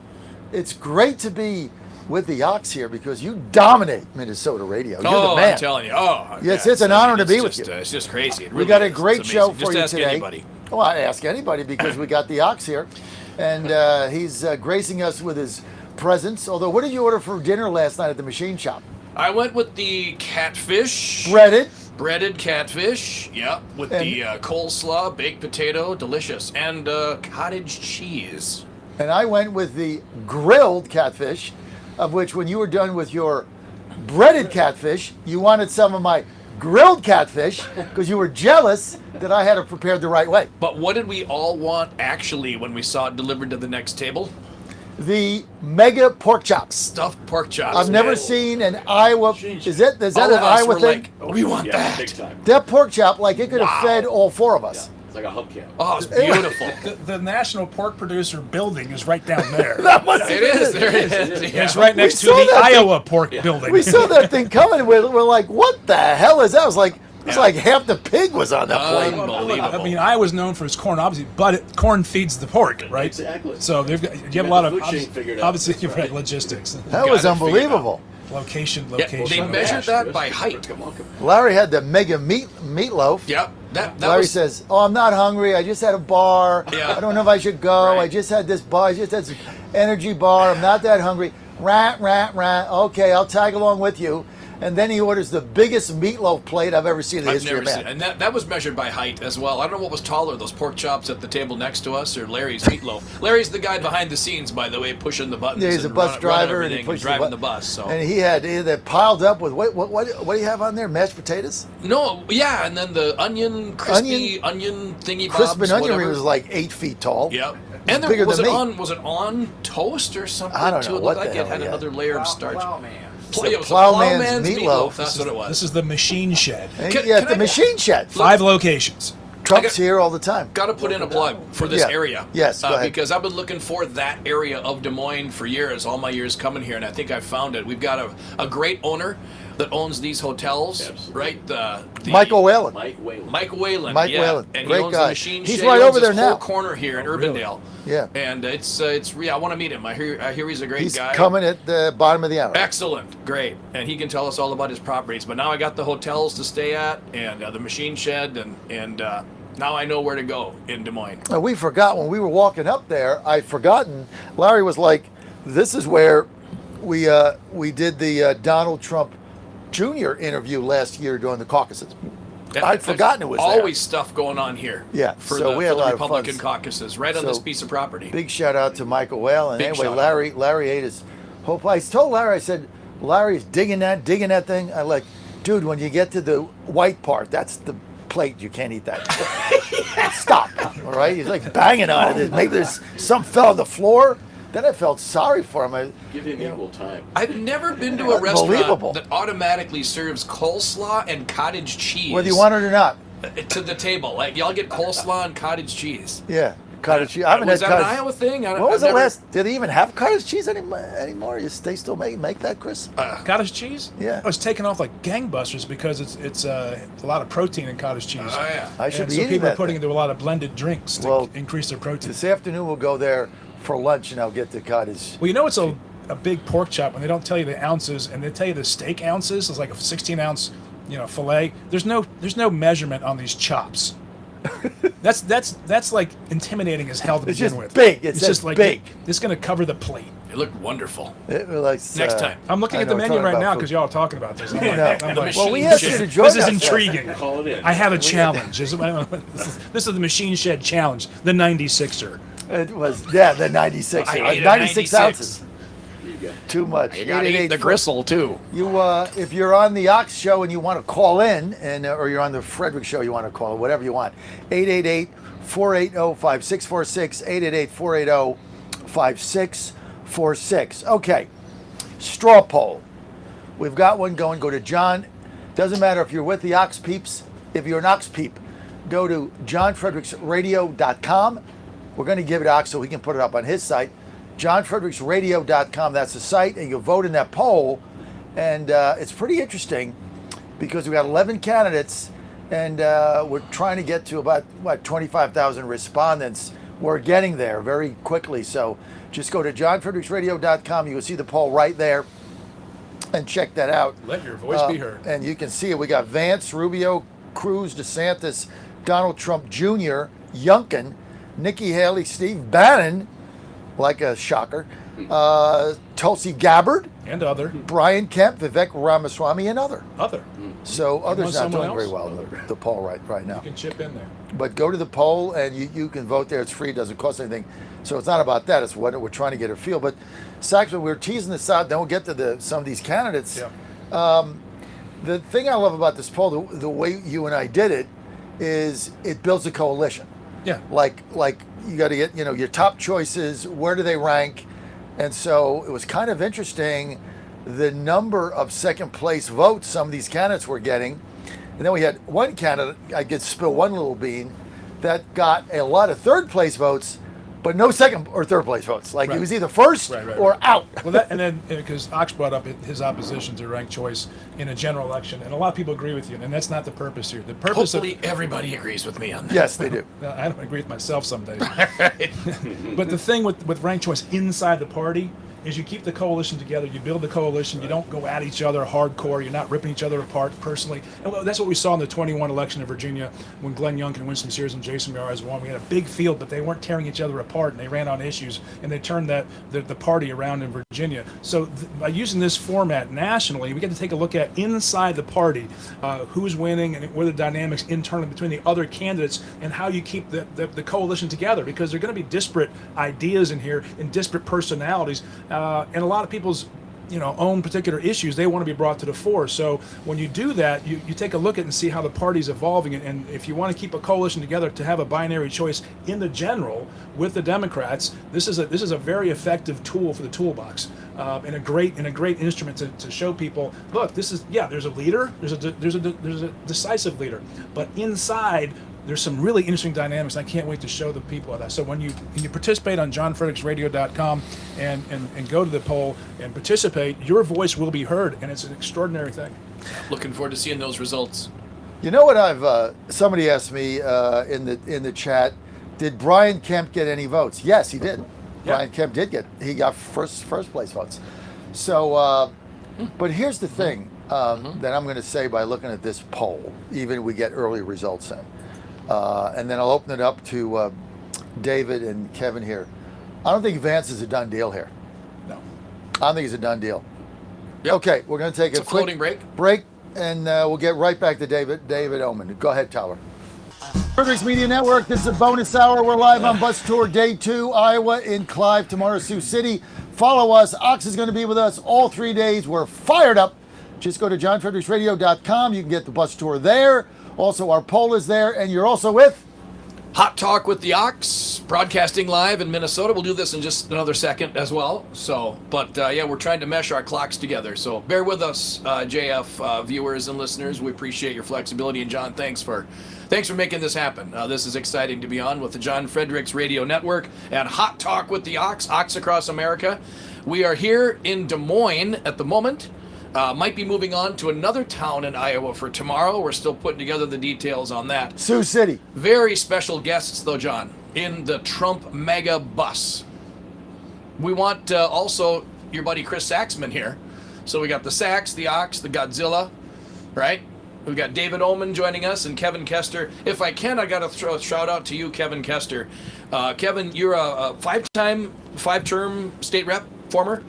It's great to be with the Ox here because you dominate Minnesota radio. You're the man. I'm telling you. Oh, yes, it's an honor to be with you. It's just crazy. We got a great show for you ask today. Anybody. Well, I ask anybody because we got the Ox here, and he's gracing us with his presence. Although, what did you order for dinner last night at the machine shop? I went with the catfish. Breaded catfish, yep, with the coleslaw, baked potato, delicious, and cottage cheese. And I went with the grilled catfish, of which when you were done with your breaded catfish, you wanted some of my grilled catfish because you were jealous that I had it prepared the right way. But what did we all want actually when we saw it delivered to the next table? The mega pork chops. Stuffed pork chops. I've never seen an Iowa. Is that an Iowa thing? Like, we want that. Big time. That pork chop, like it could have fed all 4 of us. Yeah, it's like a hubcap. Oh, it's beautiful. The National Pork Producer building is right down there. It is. There it is. Yeah. It's right next to the Iowa Pork building. We saw that thing coming. We're like, what the hell is that? It was like, it's like half the pig was on that plate. Unbelievable. I mean, Iowa's known for its corn, obviously, but corn feeds the pork, right? Exactly. So you have a lot of obviously you've got logistics. That was unbelievable. Location. Yeah, they measured that by height. Larry had the mega meatloaf. Yep. That Larry says, "Oh, I'm not hungry. I just had a bar. Yeah. I don't know if I should go. Right. I just had this bar. I just had some energy bar. I'm not that hungry." Rat. Okay, I'll tag along with you. And then he orders the biggest meatloaf plate I've ever seen in the history of man. And that was measured by height as well. I don't know what was taller, those pork chops at the table next to us or Larry's meatloaf. Larry's the guy behind the scenes, by the way, pushing the buttons. Yeah, he's a bus driver and he pushes driving the bus. So. And he had that piled up with what do you have on there? Mashed potatoes? No, yeah, and then the crispy onion thingy bobs. Crispin onion ring was like 8 feet tall. Yep. And there, was it on toast or something? I don't know. It looked like it had another layer of starch. Plowman's meatloaf. That's what it was. This is the machine shed. The machine shed. 5 locations. Trump's here all the time. Got to put in a plug for this area. Yes, go ahead. Because I've been looking for that area of Des Moines for years, all my years coming here, and I think I found it. We've got a great owner that owns these hotels, right? Michael Whalen. Mike Whalen. Mike Whalen. And great he owns guy. the machine He's shed. right He owns over there this whole now. corner here in Urbandale. Yeah. And it's I want to meet him. I hear he's a great guy. He's coming at the bottom of the hour. Excellent, great, and he can tell us all about his properties. But now I got the hotels to stay at and the machine shed, and now I know where to go in Des Moines. We forgot when we were walking up there. I'd forgotten. Larry was like, "This is where we did the Donald Trump Jr. interview last year during the caucuses." I'd forgotten it was there. Always stuff going on here. Yeah, for so the, we had for a the lot Republican of fun. caucuses, right on this piece of property. Big shout out to Michael Whalen. Big Anyway, shout out. Larry ate his whole plate. I told Larry, I said, Larry's digging that thing. I like, dude, when you get to the white part, that's the plate. You can't eat that. Stop. All right? He's like banging on it. Maybe there's some fell on the floor. Then I felt sorry for him. Give him equal time. I've never been to a restaurant that automatically serves coleslaw and cottage cheese. Whether you want it or not. To the table. Like, y'all get coleslaw and cottage cheese. Yeah. cottage cheese. I haven't Was had that an cottage. Iowa thing? When was the last? Did they even have cottage cheese anymore? They still make that, Chris? Cottage cheese? Yeah. Oh, it's taken off like gangbusters because it's a lot of protein in cottage cheese. Oh, yeah. I should And be so eating people that are putting thing. into a lot of blended drinks to increase their protein. This afternoon we'll go there for lunch and I'll get the cottage. Well, you know it's a big pork chop when they don't tell you the ounces and they tell you the steak ounces. It's like a 16-ounce, fillet. There's no measurement on these chops. That's like intimidating as hell to It's begin just with. big. It's just just like big. It's going to cover the plate. It looked wonderful. Next time. I'm looking I at the know, menu talking right about now food. because y'all are talking about this. I'm I like, know. I'm like, Well, we machine asked you shed. to join this is us. intriguing. Call it in. I have a challenge. This is the Machine Shed Challenge, the 96er. It was the 96. I ate a 96 96. ounces. There you go. Too much. You gotta eat 888 the gristle too. You, if you're on the Ox Show and you want to call in, or you're on the Frederick Show, you want to call, whatever you want, 888-480-5646, 888-480-5646. Okay, straw poll. We've got one going. Go to John. Doesn't matter if you're with the Ox Peeps. If you're an Ox Peep, go to johnfredericksradio.com. We're going to give it Ox so he can put it up on his site. johnfredericksradio.com, that's the site, and you vote in that poll. And it's pretty interesting because we got 11 candidates and we're trying to get to about 25,000 respondents. We're getting there very quickly, so just go to johnfredericksradio.com. You will see the poll right there and check that out. Let your voice be heard. And you can see it. We got Vance, Rubio, Cruz, DeSantis, Donald Trump Jr., Youngkin, Nikki Haley, Steve Bannon, like a shocker, Tulsi Gabbard, And other. Brian Kemp, Vivek Ramaswamy, and other. So others not someone doing very else? well in the poll right now. You can chip in there. But go to the poll and you can vote there. It's free, it doesn't cost anything. So it's not about that. It's what we're trying to get a feel. But Saxon, we're teasing this out. Then we'll get to some of these candidates. Yeah. The thing I love about this poll, the way you and I did it, is it builds a coalition. Yeah. Like you got to get your top choices. Where do they rank? And so it was kind of interesting the number of second place votes some of these candidates were getting. And then we had one candidate, I could spill one little bean, that got a lot of third place votes, but no second or third place votes. Like he Right. was either first or out. Well, and then because Ox brought up his opposition to ranked choice in a general election, and a lot of people agree with you, and that's not the purpose here. The purpose Hopefully everybody agrees with me on that. Yes, they do. I don't agree with myself some days. But the thing with ranked choice inside the party is you keep the coalition together, you build the coalition, you don't go at each other hardcore, you're not ripping each other apart personally. And that's what we saw in the 21 election in Virginia when Glenn Youngkin, Winston Sears, and Jason Mraz won. We had a big field, but they weren't tearing each other apart, and they ran on issues, and they turned the party around in Virginia. So by using this format nationally, we get to take a look at inside the party, who's winning and what are the dynamics internally between the other candidates and how you keep the coalition together, because there are going to be disparate ideas in here and disparate personalities. And a lot of people's own particular issues, they want to be brought to the fore. So when you do that, you take a look at and see how the party's evolving. And if you want to keep a coalition together to have a binary choice in the general with the Democrats, this is a very effective tool for the toolbox, and a great instrument to show people, look, there's a leader, there's a decisive leader, but inside there's some really interesting dynamics, and I can't wait to show the people that. So when you participate on johnfredericksradio.com and go to the poll and participate, your voice will be heard, and it's an extraordinary thing. Looking forward to seeing those results. You know what somebody asked me in the chat, did Brian Kemp get any votes? Yes, he did. Yeah. Brian Kemp he got first place votes. So, but here's the thing that I'm going to say by looking at this poll, even if we get early results in. And then I'll open it up to David and Kevin here. I don't think Vance is a done deal here. No. I don't think it's a done deal. Yep. Okay, we're going to take It's a a quick floating break, and we'll get right back to David Oman. Go ahead, Tyler. Fredericks Media Network, this is a bonus hour. We're live on bus tour day 2, Iowa in Clive, tomorrow Sioux City. Follow us. Ox is going to be with us all 3 days. We're fired up. Just go to johnfredericksradio.com. You can get the bus tour there. Also, our poll is there, and you're also with Hot Talk with the Ox, broadcasting live in Minnesota. We'll do this in just another second as well. So, but yeah, we're trying to mesh our clocks together. So bear with us, JF viewers and listeners. We appreciate your flexibility. And John, thanks for making this happen. This is exciting to be on with the John Fredericks Radio Network and Hot Talk with the Ox Across America. We are here in Des Moines at the moment. Might be moving on to another town in Iowa for tomorrow. We're still putting together the details on that. Sioux City. Very special guests, though, John, in the Trump mega bus. We want also your buddy Chris Saxman here. So we got the Sax, the Ox, the Godzilla, right? We've got David Oman joining us and Kevin Kester. If I can, I got to throw a shout out to you, Kevin Kester. Kevin, you're a five-term state rep, former?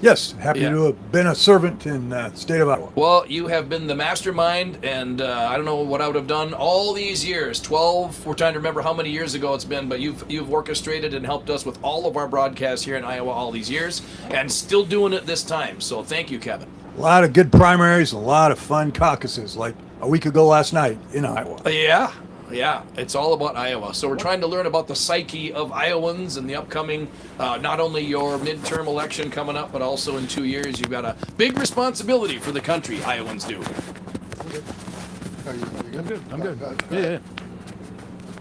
Yes, happy to have been a servant in the state of Iowa. Well, you have been the mastermind, and I don't know what I would have done all these years. 12, we're trying to remember how many years ago it's been, but you've orchestrated and helped us with all of our broadcasts here in Iowa all these years, and still doing it this time. So thank you, Kevin. A lot of good primaries, a lot of fun caucuses, like a week ago last night in Iowa. Yeah, it's all about Iowa. So we're trying to learn about the psyche of Iowans and the upcoming, not only your midterm election coming up, but also in 2 years. You've got a big responsibility for the country, Iowans do. I'm good. Yeah.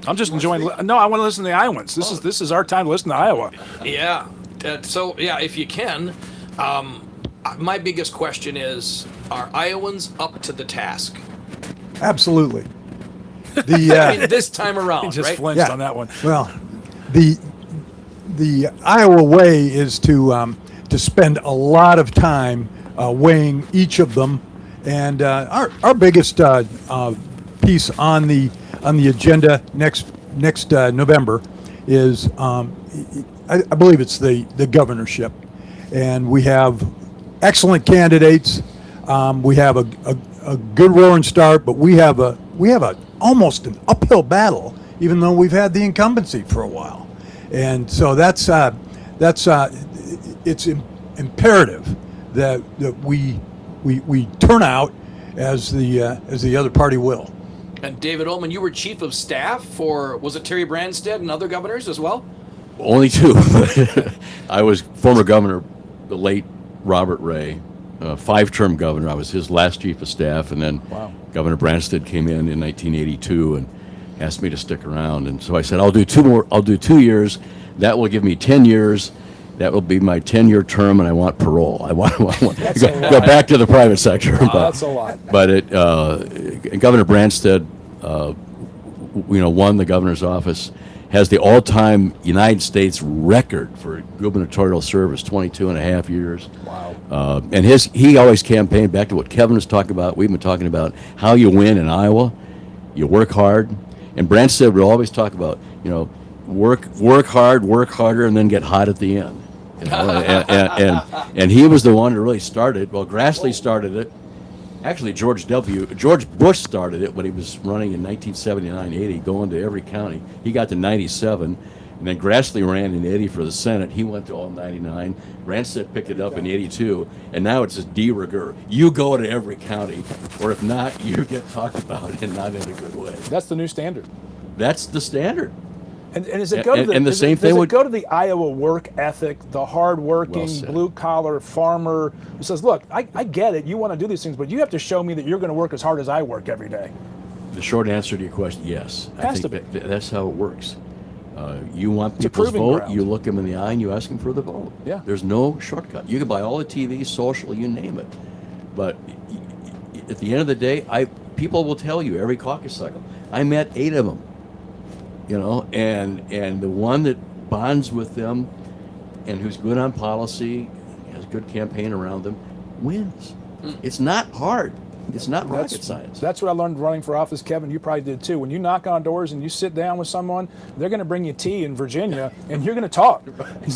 I'm just enjoying. No, I want to listen to the Iowans. This is our time to listen to Iowa. Yeah. So if you can, my biggest question is: are Iowans up to the task? Absolutely. I mean, this time around, He just right? flinched on that one. Well, the Iowa way is to spend a lot of time weighing each of them, and our biggest piece on the agenda next November is I believe it's the governorship, and we have excellent candidates. We have a good roaring start, but we have almost an uphill battle, even though we've had the incumbency for a while, and so that's it's imperative that we turn out as the other party will. And David Ullman, you were chief of staff for, was it Terry Branstad and other governors as well? Only two. I was former governor, the late Robert Ray, 5-term governor. I was his last chief of staff, and then Governor Branstad came in 1982 and asked me to stick around. And so I said, I'll do 2 more. I'll do 2 years. That will give me 10 years. That will be my 10-year term, and I want parole. I want to go back to the private sector. That's a lot. But Governor Branstad, won the governor's office, has the all-time United States record for gubernatorial service, 22 and a half years. Wow. And he always campaigned, back to what Kevin was talking about, we've been talking about how you win in Iowa, you work hard. And Branstad would always talk about, work hard, work harder, and then get hot at the end. And he was the one who really started. Well, Grassley started it. Actually, George Bush started it when he was running in 1979-80, going to every county. He got to 97, and then Grassley ran in 80 for the Senate. He went to all 99. Branstad picked it up in 82, and now it's just de rigueur. You go to every county, or if not, you get talked about, and not in a good way. That's the new standard. That's the standard. And does it go to the Iowa work ethic, the hard-working, blue-collar farmer who says, look, I get it, you want to do these things, but you have to show me that you're going to work as hard as I work every day? The short answer to your question, yes. I think that's how it works. You want It's a people's proving vote, ground. you look them in the eye and you ask them for the vote. Yeah. There's no shortcut. You can buy all the TV, social, you name it. But at the end of the day, people will tell you every caucus cycle, I met 8 of them. And the one that bonds with them and who's good on policy, has good campaign around them, wins. It's not hard. It's not rocket science. That's what I learned running for office, Kevin. You probably did too. When you knock on doors and you sit down with someone, they're going to bring you tea in Virginia, and you're going to talk.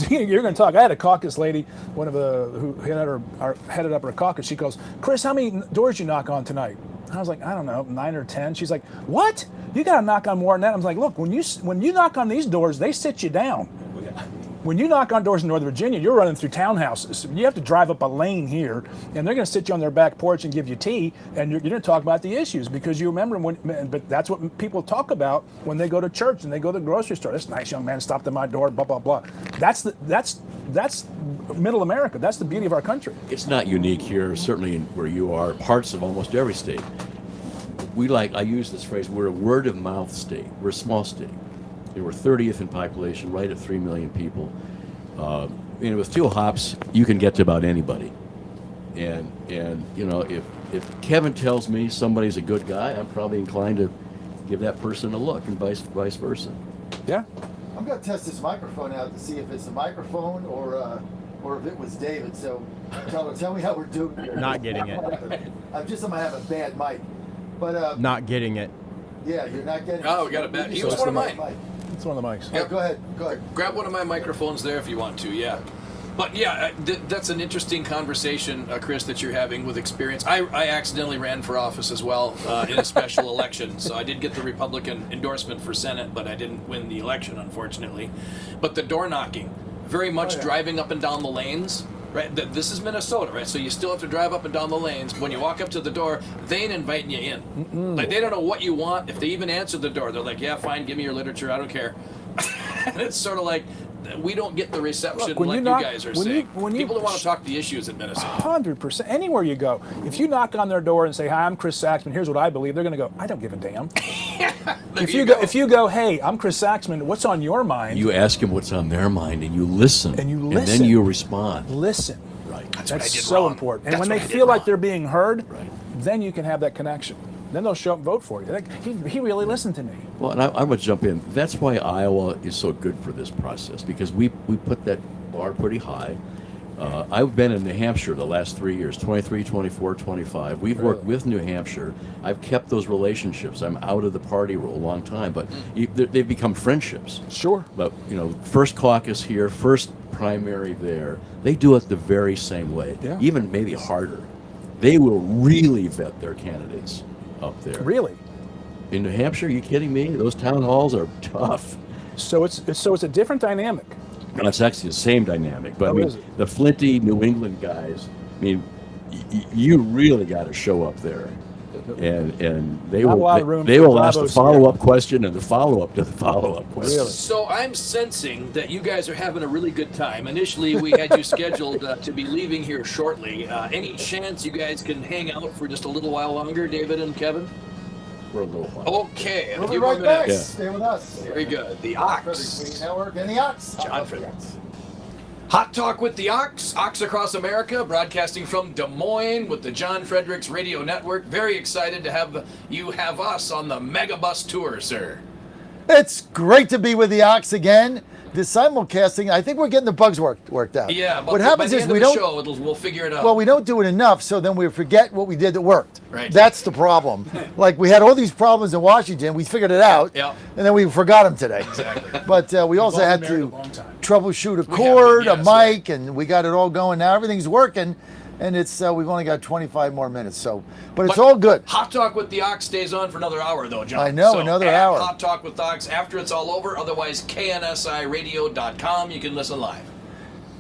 You're going to talk. I had a caucus lady, one of who headed up her caucus. She goes, "Chris, how many doors you knock on tonight?" I was like, I don't know, 9 or 10. She's like, what? You got to knock on more than that. I was like, look, when you knock on these doors, they sit you down. When you knock on doors in Northern Virginia, you're running through townhouses. You have to drive up a lane here, and they're going to sit you on their back porch and give you tea, and you're going to talk about the issues because you remember but that's what people talk about when they go to church and they go to the grocery store. This nice young man stopped at my door, blah, blah, blah. That's middle America. That's the beauty of our country. It's not unique here, certainly where you are, parts of almost every state. I use this phrase, we're a word of mouth state. We're a small state. We're 30th in population, right at 3 million people. And with 2 hops, you can get to about anybody. And if Kevin tells me somebody's a good guy, I'm probably inclined to give that person a look, and vice versa. Yeah. I'm going to test this microphone out to see if it's a microphone or if it was David. So tell me how we're doing here. Not getting it. I'm just going to have a bad mic. But Not getting it. yeah, you're not getting it. Oh, we got a bad. He was one of mine. It's one of the mics. Yeah, go ahead. Grab one of my microphones there if you want to, yeah. But yeah, that's an interesting conversation, Chris, that you're having with experience. I accidentally ran for office as well in a special election, so I did get the Republican endorsement for Senate, but I didn't win the election, unfortunately. But the door knocking, very much driving up and down the lanes. Right, this is Minnesota, right? So you still have to drive up and down the lanes. When you walk up to the door, they ain't inviting you in. Like, they don't know what you want. If they even answer the door, they're like, "Yeah, fine, give me your literature. I don't care." And it's sort of like we don't get the reception. Look, when like you knock- guys are when saying. you- when you- People don't want to talk the issues in Minnesota. 100%. Anywhere you go, if you knock on their door and say, "Hi, I'm Chris Saxman. Here's what I believe," they're going to go, "I don't give a damn." If you go, "Hey, I'm Chris Saxman. What's on your mind?" You ask them what's on their mind, and you listen. And then you respond. Listen. Right. That's what I That's did so wrong. important. And That's when what they I did feel like wrong. they're being heard, Right. then you can have that connection. Then they'll show up and vote for you. He really listened to me. Well, and I'm going to jump in. That's why Iowa is so good for this process, because we put that bar pretty high. I've been in New Hampshire the last 3 years, 23, 24, 25. We've worked with New Hampshire. I've kept those relationships. I'm out of the party role a long time, but they've become friendships. Sure. But, first caucus here, first primary there, they do it the very same way, Yeah. even maybe harder. They will really vet their candidates up there. Really? In New Hampshire, are you kidding me? Those town halls are tough. So it's a different dynamic. No, it's actually the same dynamic, but Oh, is it? the flinty New England guys, you really got to show up there, and they Not a lot of will room they for will ask the bravos follow-up question and the follow-up to the follow-up question. Really? So I'm sensing that you guys are having a really good time. Initially, we had you scheduled to be leaving here shortly. Any chance you guys can hang out for just a little while longer, David and Kevin? For a little while. Okay, a We'll be few more right back. minutes. Stay with us. Very good. The John Fredericks Ox. Media Network and the Ox. John Fredericks. Hot Talk with the Ox, Ox Across America, broadcasting from Des Moines with the John Fredericks Radio Network. Very excited to have us on the Megabus Tour, sir. It's great to be with the Ox again. The simulcasting, I think we're getting the bugs worked out. Yeah, but what by happens the is end of we the don't. show, we'll figure it out. Well, we don't do it enough, so then we forget what we did that worked. Right. That's the problem. Like, we had all these problems in Washington, we figured it out, Yeah. and then we forgot them today. Exactly. But we also all had been married to a long time. troubleshoot a We have cord, been, a yes, mic, and we got it all going. Now everything's working, and it's we've only got 25 more minutes. But it's all good. Hot Talk with the Ox stays on for another hour, though, John. I know, So another at hour. Hot Talk with the Ox after it's all over. Otherwise, KNSIRadio.com. You can listen live.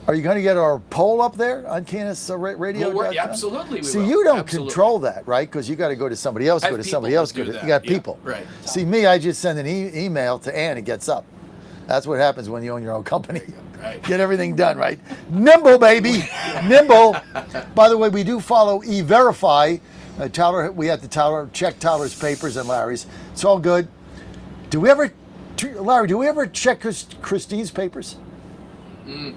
Are you going to get our poll up there on Radio? Absolutely, we See, will. you don't Absolutely. control that, right? Because you got to go to somebody else, I go have to somebody people else, that do go to, that. you got Yeah, people. right. See, me, I just send an email to Ann, it gets up. That's what happens when you own your own company. Right. Get everything done, right? Nimble, baby. Nimble. By the way, we do follow E-Verify. Tyler, we had to check Tyler's papers and Larry's. It's all good. Larry, do we ever check Christine's papers?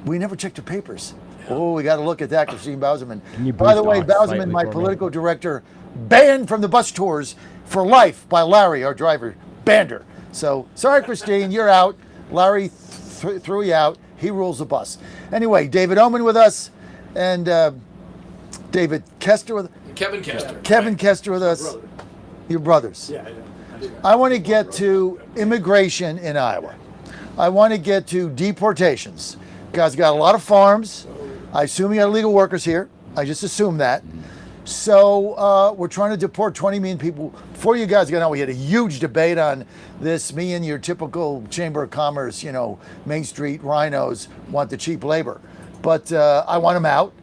We never checked her papers. Oh, we got to look at that, Christine Bauserman. you By the boost way, Ox Bauserman, slightly my for me? political director, banned from the bus tours for life by Larry, our driver. Banned her. So, sorry, Christine, you're out. Larry threw you out. He rules the bus. Anyway, David Oman with us, and David Kester with Kevin Kester. Kevin Kester with us. Brother. Your brothers. Yeah, I want to get to immigration in Iowa. I want to get to deportations. You guys got a lot of farms. I assume you got illegal workers here. I just assume that. So we're trying to deport 20 million people. Before you guys got on, we had a huge debate on this. Me and your typical Chamber of Commerce, Main Street rhinos want the cheap labor. But I want them out.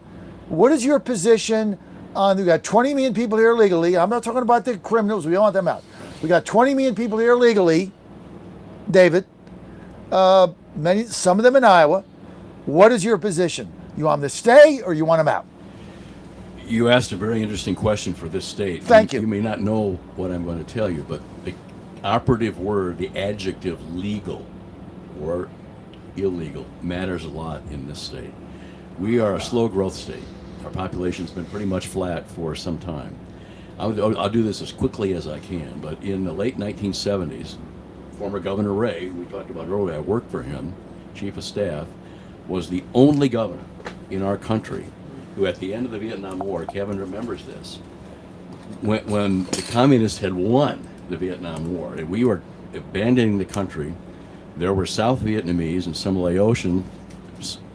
What is your position on, we got 20 million people here illegally. I'm not talking about the criminals. We don't want them out. We got 20 million people here illegally, David. Some of them in Iowa. What is your position? You want them to stay or you want them out? You asked a very interesting question for this state. Thank you. You may not know what I'm going to tell you, but the operative word, the adjective legal or illegal, matters a lot in this state. We are a slow growth state. Our population's been pretty much flat for some time. I'll do this as quickly as I can, but in the late 1970s, former Governor Ray, we talked about earlier, I worked for him, chief of staff, was the only governor in our country who at the end of the Vietnam War, Kevin remembers this, when the communists had won the Vietnam War and we were abandoning the country, there were South Vietnamese and some Laotian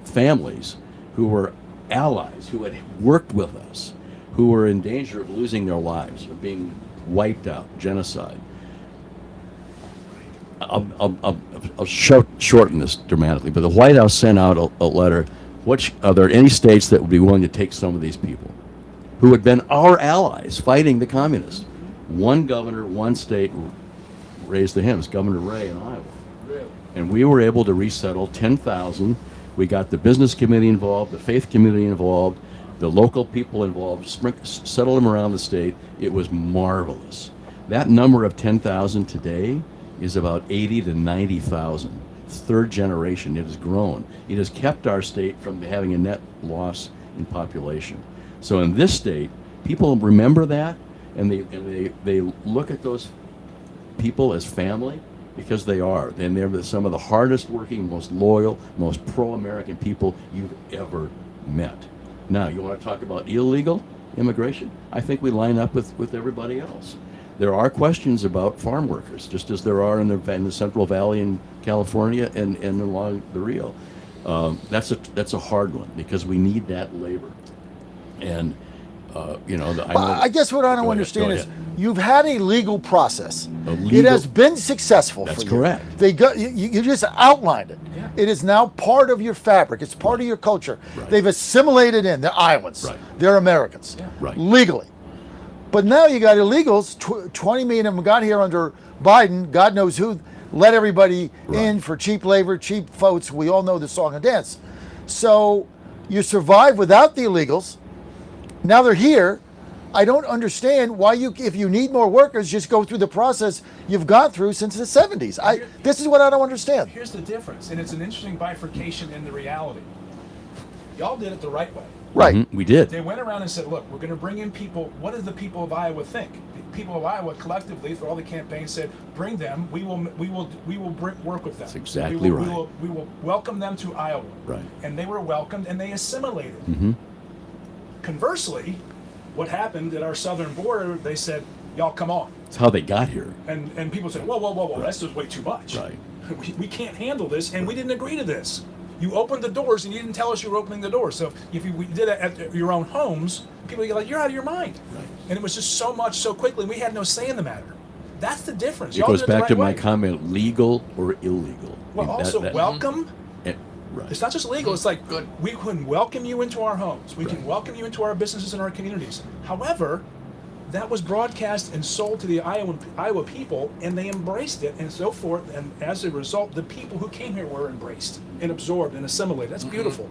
families who were allies, who had worked with us, who were in danger of losing their lives, of being wiped out, genocide. I'll shorten this dramatically, but the White House sent out a letter. Are there any states that would be willing to take some of these people who had been our allies fighting the communists? One governor, one state raised the hand. It was Governor Ray in Iowa. And we were able to resettle 10,000. We got the business community involved, the faith community involved, the local people involved, settled them around the state. It was marvelous. That number of 10,000 today is about 80 to 90,000. Third generation. It has grown. It has kept our state from having a net loss in population. So in this state, people remember that, and they look at those people as family, because they are. And they're some of the hardest working, most loyal, most pro-American people you've ever met. Now, you want to talk about illegal immigration? I think we line up with everybody else. There are questions about farm workers, just as there are in the Central Valley in California and along the Rio. That's a hard one because we need that labor. And I guess what I don't understand is you've had a legal process. It It has been successful for you. That's correct. They got you just outlined it. Yeah. It is now part of your fabric. It's part of your culture. Right. They've assimilated in. They're Iowans. Right. They're Americans. Yeah. Right. Legally. But now you got illegals. 20 million of them got here under Biden. God knows who let everybody in for cheap labor, cheap votes. We all know the song and dance. So you survive without the illegals. Now they're here. I don't understand why if you need more workers, just go through the process you've gone through since the 70s. This is what I don't understand. Here's the difference, and it's an interesting bifurcation in the reality. Y'all did it the right way. Right. Mm-hmm. We did. They went around and said, look, we're going to bring in people. What does the people of Iowa think? The people of Iowa collectively, through all the campaigns, said, bring them. We will work with them. That's exactly right. We will welcome them to Iowa. Right. And they were welcomed and they assimilated. Mm-hmm. Conversely, what happened at our southern border, they said, y'all come on. It's how they got here. And people said, whoa, that's just way too much. Right. We can't handle this, and we didn't agree to this. You opened the doors, and you didn't tell us you were opening the doors. So if we did it at your own homes, people would get like, you're out of your mind. Right. And it was just so much so quickly, and we had no say in the matter. That's the difference. It Y'all goes did it the back right to my way. comment, legal or illegal. Well, also, welcome. Right. It's not just legal. It's like, Good. we can welcome you into our homes. We can Right. welcome you into our businesses and our communities. However, that was broadcast and sold to the Iowa people, and they embraced it and so forth. And as a result, the people who came here were embraced and absorbed and assimilated. That's beautiful.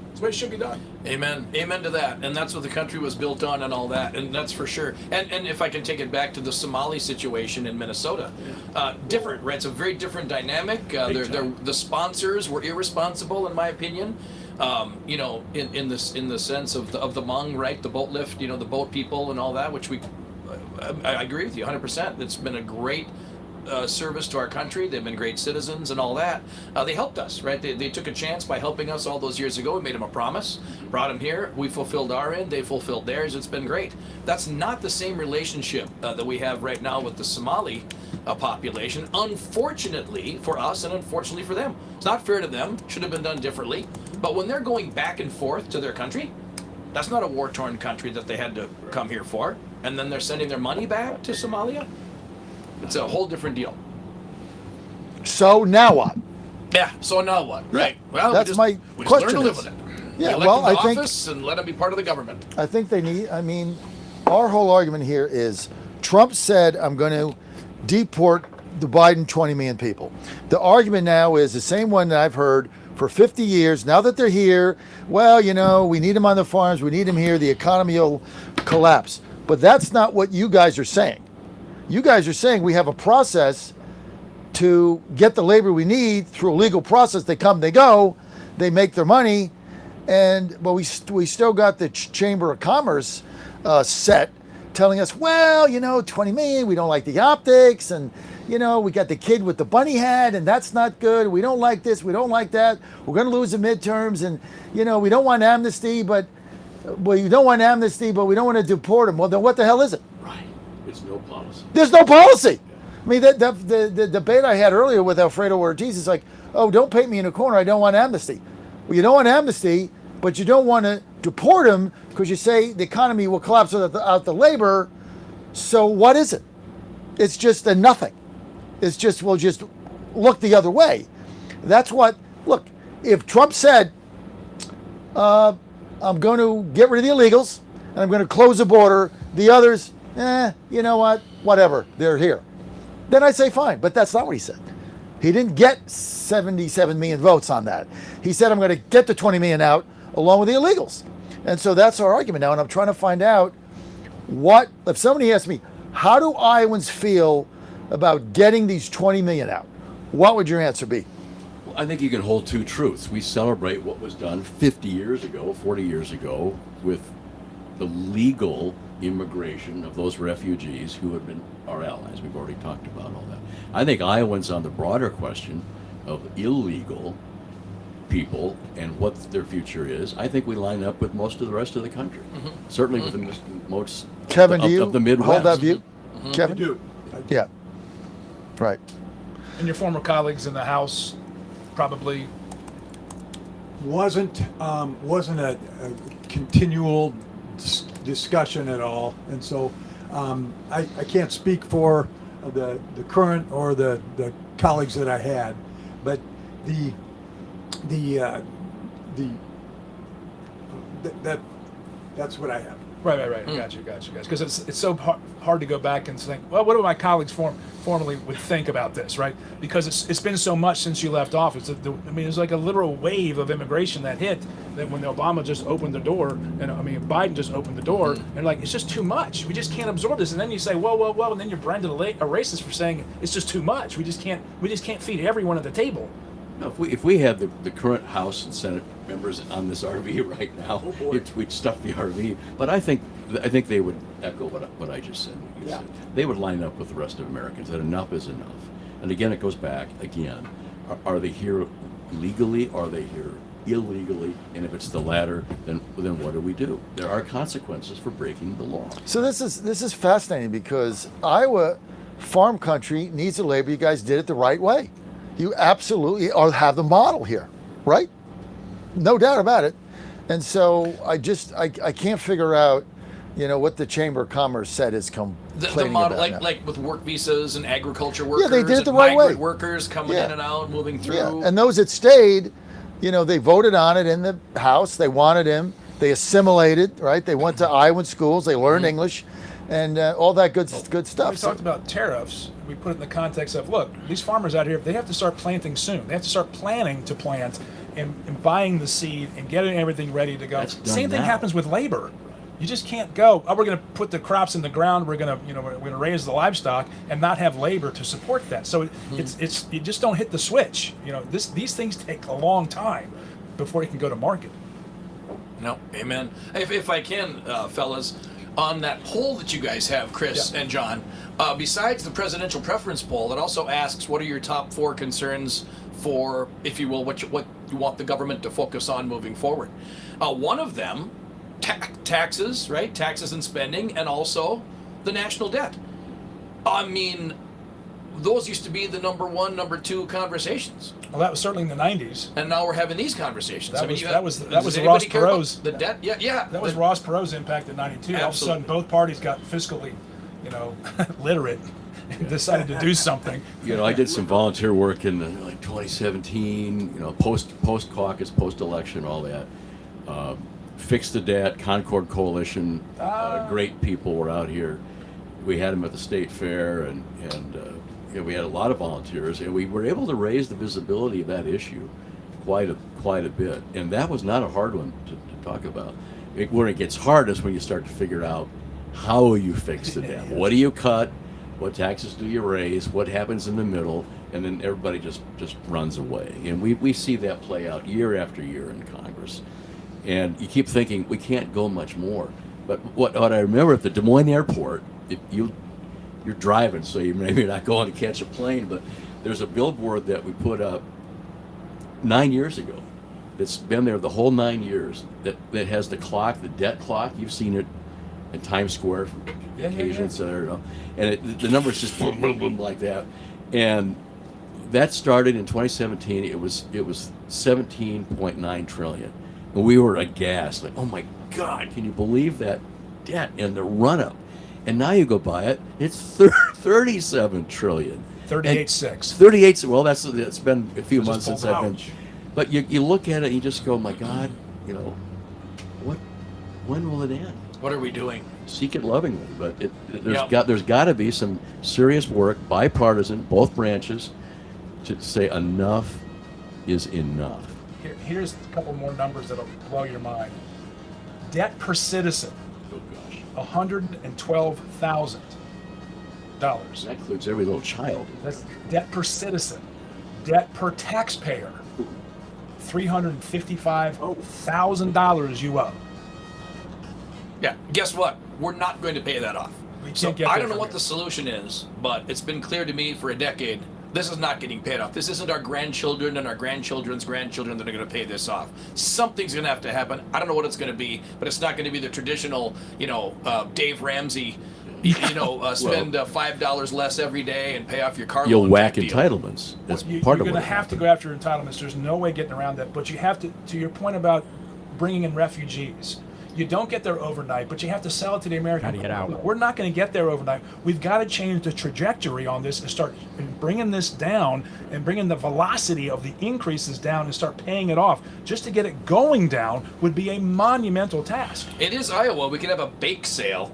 That's the way it should be done. Amen. Amen to that. And that's what the country was built on and all that. And that's for sure. And if I can take it back to the Somali situation in Minnesota, different, right? It's a very different dynamic. The sponsors were irresponsible, in my opinion. In the sense of the Hmong, right? The boat lift, the boat people and all that, which I agree with you 100%. It's been a great service to our country. They've been great citizens and all that. They helped us, right? They took a chance by helping us all those years ago. We made them a promise, brought them here. We fulfilled our end. They fulfilled theirs. It's been great. That's not the same relationship that we have right now with the Somali population, unfortunately for us and unfortunately for them. It's not fair to them. Should have been done differently. But when they're going back and forth to their country, That's not a war-torn country that they had to come here for. And then they're sending their money back to Somalia? It's a whole different deal. So now what? Yeah, so now what? Right. Well, That's my we just question learn to live is- with it. Yeah, We elect well, them to I think- office and let them be part of the government. I think they need, I mean, our whole argument here is Trump said, I'm going to deport the Biden 20 million people. The argument now is the same one that I've heard for 50 years. Now that they're here, well, you know, we need them on the farms, we need them here, the economy will collapse. But that's not what you guys are saying. You guys are saying we have a process to get the labor we need through a legal process. They come, they go, they make their money. But we still got the Chamber of Commerce set telling us, well, you know, 20 million, we don't like the optics, and, you know, we got the kid with the bunny hat, and that's not good. We don't like this, we don't like that. We're going to lose the midterms, and, you know, we don't want amnesty, but we don't want to deport them. Well, then what the hell is it? Right. It's no policy. There's no policy. I mean, the debate I had earlier with Alfredo Ortiz is like, oh, don't paint me in a corner, I don't want amnesty. Well, you don't want amnesty, but you don't want to deport them because you say the economy will collapse without the labor. So what is it? It's just a nothing. It's just, we'll just look the other way. That's what, look, if Trump said, I'm going to get rid of the illegals and I'm going to close the border, the others, you know what, whatever, they're here. Then I say fine, but that's not what he said. He didn't get 77 million votes on that. He said, I'm going to get the 20 million out along with the illegals. And so that's our argument now. And I'm trying to find out if somebody asks me, how do Iowans feel about getting these 20 million out? What would your answer be? Well, I think you can hold two truths. We celebrate what was done 50 years ago, 40 years ago, with the legal immigration of those refugees who have been our allies. We've already talked about all that. I think Iowans, on the broader question of illegal people and what their future is, I think we line up with most of the rest of the country. Certainly with the most Kevin, of, do you of the Midwest. hold that view? I Kevin? do. Yeah. Right. And your former colleagues in the House probably. wasn't a continual discussion at all, and so I can't speak for the current or the colleagues that I had, but that's what I have. Right. Got you, guys. Because it's so hard to go back and think, well, what do my colleagues formerly would think about this, right? Because it's been so much since you left office. It's like a literal wave of immigration that hit that when Obama just opened the door, and Biden just opened the door, and like it's just too much. We just can't absorb this. And then you say, well, and then you're branded a racist for saying it's just too much. We just can't feed everyone at the table. No, if we had the current House and Senate members on this RV right now, we'd stuff the RV. But I think they would echo what I just said. Said. They would line up with the rest of Americans that enough is enough. And again, it goes back again. Are they here legally? Or are they here illegally? And if it's the latter, then what do? There are consequences for breaking the law. So this is fascinating because Iowa, farm country, needs the labor. You guys did it the right way. You absolutely have the model here, right? No doubt about it. And so I can't figure out, what the Chamber of Commerce said is The model, like with work visas and agriculture workers, they did it the and right way. migrant workers coming in and out, moving through. Yeah, and those that stayed, they voted on it in the House. They wanted him. They assimilated, right? They went to Iowan schools. They learned English, and all that good stuff. We talked about tariffs. We put it in the context of, look, these farmers out here, they have to start planting soon. They have to start planning to plant and buying the seed and getting everything ready to go. That's done Same thing now. happens with labor. You just can't go, we're going to put the crops in the ground, we're going to raise the livestock and not have labor to support that. So it's you just don't hit the switch. These things take a long time before you can go to market. No, amen. If I can, fellas, on that poll that you guys have, Chris and John, besides the presidential preference poll, it also asks what are your top 4 concerns for, if you will, what you want the government to focus on moving forward. One of them, taxes, right? Taxes and spending, and also the national debt. I mean, those used to be the number one, number two conversations. Well, that was certainly in the '90s. And now we're having these conversations. That I mean, was does Ross anybody care about Perot's. the debt. Yeah. That was Ross Perot's impact in '92. All of a sudden, Absolutely. both parties got fiscally, literate and decided to do something. I did some volunteer work in like 2017. Post caucus, post election, all that. Fix the Debt, Concord Coalition. Great people were out here. We had them at the state fair, and we had a lot of volunteers, and we were able to raise the visibility of that issue quite a bit. And that was not a hard one to talk about. Where it gets hard is when you start to figure out how you fix the debt. What do you cut? What taxes do you raise? What happens in the middle? And then everybody just runs away. And we see that play out year after year in Congress. And you keep thinking we can't go much more. But what I remember at the Des Moines airport, you're driving, so you maybe not going to catch a plane, but there's a billboard that we put up 9 years ago that's been there the whole 9 years that has the clock, the debt clock. You've seen it in Times Square for occasions. And the numbers just boom, boom, boom like that. And that started in 2017. It was 17.9 trillion. And we were aghast, like, oh my God, can you believe that debt and the run-up? And now you go by it, it's 37 trillion. 38.6. 38. Well, it's been a few months since I've been. Ouch. But you look at it and you just go, my God, when will it end? What are we doing? Seek it lovingly, but there's got to be some serious work, bipartisan, both branches, to say enough is enough. Here's a couple more numbers that'll blow your mind. Debt per citizen, Oh gosh, $112,000. that includes every little child. That's debt per citizen. Debt per taxpayer, $355,000 you owe. Yeah. Guess what? We're not going to pay that off. We So can't get I there don't know from what here. the solution is, but it's been clear to me for a decade. This is not getting paid off. This isn't our grandchildren and our grandchildren's grandchildren that are going to pay this off. Something's going to have to happen. I don't know what it's going to be, but it's not going to be the traditional, Dave Ramsey, spend $5 less every day and pay off your car You'll loan whack type deal. entitlements. That's You're part of going what to have to go after entitlements. There's no way getting around that. But you have to your point about bringing in refugees. You don't get there overnight, but you have to sell it to the American people. We're not going to get there overnight. We've got to change the trajectory on this and start bringing this down and bringing the velocity of the increases down and start paying it off. Just to get it going down would be a monumental task. It is Iowa. We could have a bake sale.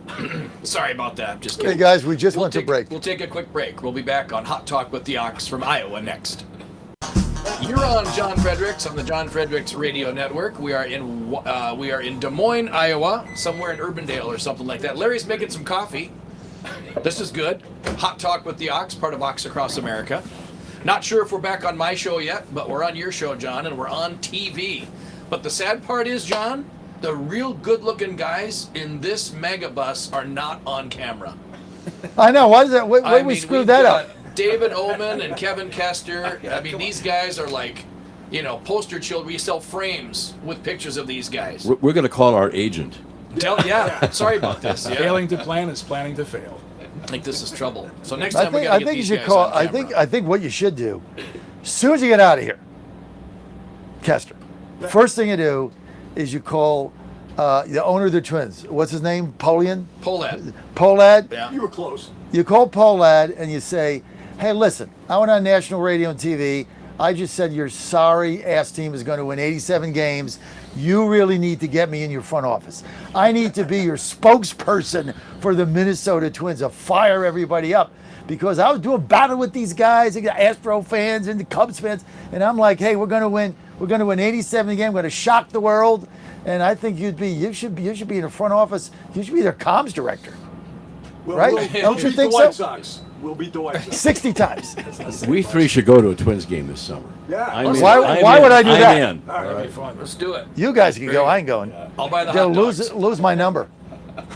Sorry about that. Just kidding. Hey guys, we just went to break. We'll take a quick break. We'll be back on Hot Talk with the Ox from Iowa next. You're on John Fredericks on the John Fredericks Radio Network. We are in Des Moines, Iowa, somewhere in Urbandale or something like that. Larry's making some coffee. This is good. Hot Talk with the Ox, part of Ox Across America. Not sure if we're back on my show yet, but we're on your show, John, and we're on TV. But the sad part is, John, the real good-looking guys in this megabus are not on camera. I know. Why is that? Why we we've screwed that got up? David Oman and Kevin Kester. I mean, these guys are like, poster children. We sell frames with pictures of these guys. We're going to call our agent. Sorry about this. Yeah. Failing to plan is planning to fail. I think this is trouble. So next I time we think got I to get think you these should guys call. on I camera. think what you should do, as soon as you get out of here, Kester, first thing you do is you call the owner of the Twins. What's his name? Polad. Polad. Yeah. You were close. You call Polad and you say, "Hey, listen, I went on national radio and TV. I just said your sorry ass team is going to win 87 games. You really need to get me in your front office. I need to be your spokesperson for the Minnesota Twins to fire everybody up, because I was doing battle with these guys, the Astro fans and the Cubs fans, and I'm like, hey, we're going to win 87 again. We're going to shock the world." And I think you should be in the front office. You should be their comms director. Well, Right? We'll Don't you beat think the White so? Sox. We'll beat the White Sox. 60 times. We three should go to a Twins game this summer. Yeah. I'm in. Why I'm would in. I do I'm that? in. All right. That'd be fun. Let's do it. You guys can go. I ain't going. I'll buy the They'll hot dogs. lose my number.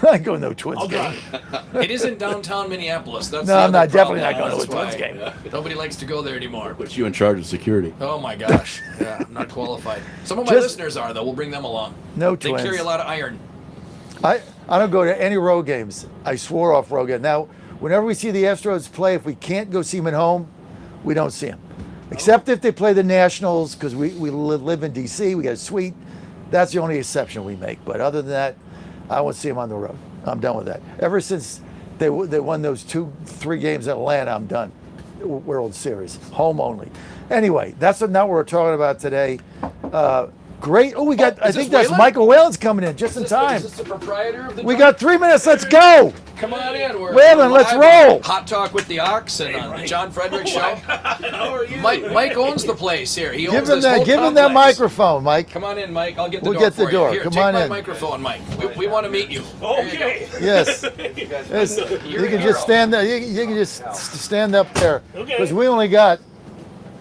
I ain't going to no Twins game. It isn't downtown Minneapolis. That's No, the I'm other not definitely problem. not going to a That's Twins why game. Nobody likes to go there anymore. Put you in charge of security. Oh my gosh. Yeah, I'm not qualified. Some of my Just- listeners are though. We'll bring them along. No They Twins. carry a lot of iron. I don't go to any road games. I swore off road games. Now, Whenever we see the Astros play, if we can't go see them at home, we don't see them. Except if they play the Nationals, because we live in D.C., we got a suite. That's the only exception we make. But other than that, I won't see them on the road. I'm done with that. Ever since they won those 2-3 games in Atlanta, I'm done. World Series, home only. Anyway, that's not what we're talking about today. Great. Oh, we got. I think that's Whalen? Michael Whalen's coming in just in time. Is this the proprietor of the We got 3 minutes. Let's go. Come on in. Whalen, let's roll. Hot Talk with the Ox and on the John Fredericks Show. How are you? Mike owns the place here. He owns this whole Give him that complex. microphone, Mike. Come on in, Mike. I'll get the We'll door get the for door. you. Here, Come take on my in. microphone, Mike. We want to meet you. Okay. Yes. Yes. You can just stand there. You can just stand up there. Okay. Because we only got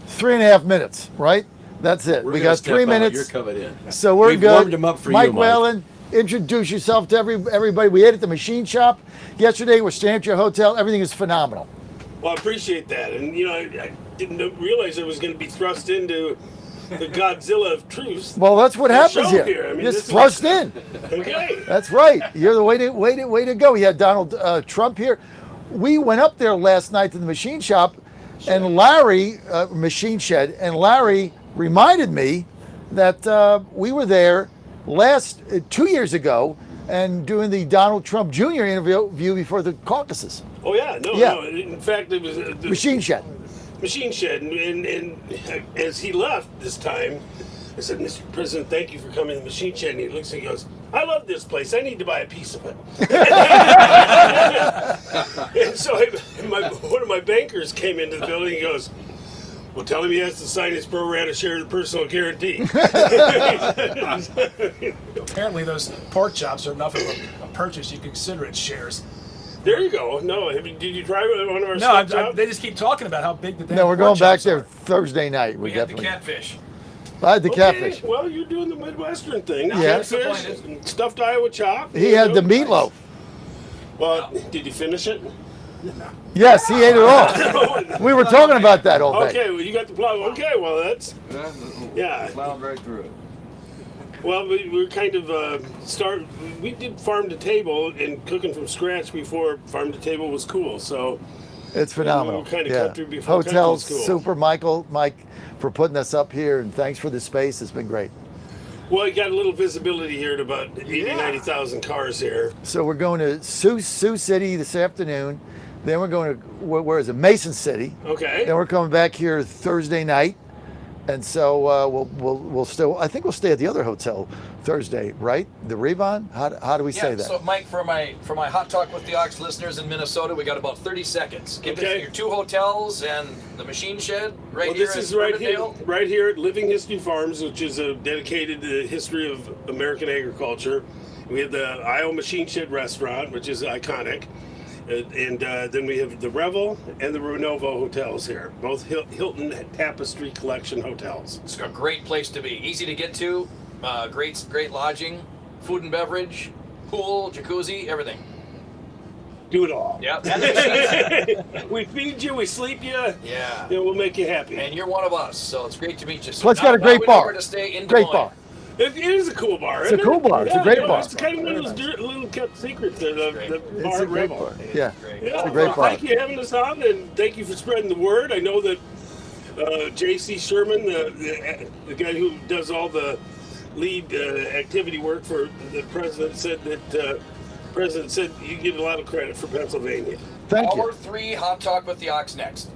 3.5 minutes, right? That's it. We got 3 minutes. You're coming in. So we're We've good. warmed him up for Mike you, Mike. Whalen, introduce yourself to everybody. We ate at the machine shop yesterday. We're staying at your hotel. Everything is phenomenal. Well, I appreciate that. And, I didn't realize I was going to be thrust into the Godzilla of truth. Well, that's what happens show here. here. I mean, Just this is- thrust in. Okay. That's right. You're the way to go. We had Donald Trump here. We went up there last night to the machine shop, and Larry, machine shed, and Larry reminded me that we were there 2 years ago and doing the Donald Trump Jr. interview before the caucuses. Oh, yeah. No, Yeah. no. In fact, it was the Machine shed. machine shed. And as he left this time, I said, Mr. President, thank you for coming to the machine shed. And he looks and he goes, I love this place. I need to buy a piece of it. And so one of my bankers came into the building and goes, well, tell him he has to sign his pro rata share of the personal guarantee. Apparently, those pork chops are enough of a purchase. You consider it shares. There you go. No, did you try one of our No, stuff jobs? they just keep talking about how big the damn No, we're going pork back chops there are. Thursday night. We had the catfish. I had the Okay, catfish. well, you're doing the Midwestern thing. Yeah. Catfish, and stuffed Iowa chop. He had the meatloaf. Well, did you finish it? Yes, he ate it all. We were talking about that all day. Okay, well, you got the plow. Okay, well, that's yeah. Plowing right through it. Well, we were kind of we did farm to table and cooking from scratch before farm to table was cool. So It's phenomenal. We're kind of Yeah. country before Hotel's country's cool. super, Mike, for putting us up here, and thanks for the space. It's been great. Well, you got a little visibility here at about 90,000 cars here. So we're going to Sioux City this afternoon. Then we're going to where is it? Mason City. Okay. Then we're coming back here Thursday night, and so we'll still. I think we'll stay at the other hotel Thursday, right? The Revon. How do we say that? So, Mike, for my Hot Talk with the Ox listeners in Minnesota, we got about 30 seconds. Give us Okay. your 2 hotels and the machine shed right Well, here this in is right here, Riverdale. right here at Living History Farms, which is dedicated to the history of American agriculture. We have the Iowa Machine Shed Restaurant, which is iconic. And then we have the Revel and the Renovo hotels here, both Hilton Tapestry Collection hotels. It's a great place to be. Easy to get to. Great lodging, food and beverage, pool, jacuzzi, everything. Do it all. Yeah. We feed you, we sleep you, Yeah. we'll make you happy. And you're one of us, so it's great to meet you. So Plus, got a now great we know bar. where to stay in Des Great Moines. bar. It is a cool bar. It's a isn't cool it? bar. It's a great bar. It's kind of one of those little kept secrets that the It's bar a at great Revel. bar. Yeah. Great. Yeah, It's a great well, bar. thank you for having us on, and thank you for spreading the word. I know that J.C. Sherman, the guy who does all the lead activity work for the president, said that President said you get a lot of credit for Pennsylvania. Thank you. Hour 3 Hot Talk with the Ox next.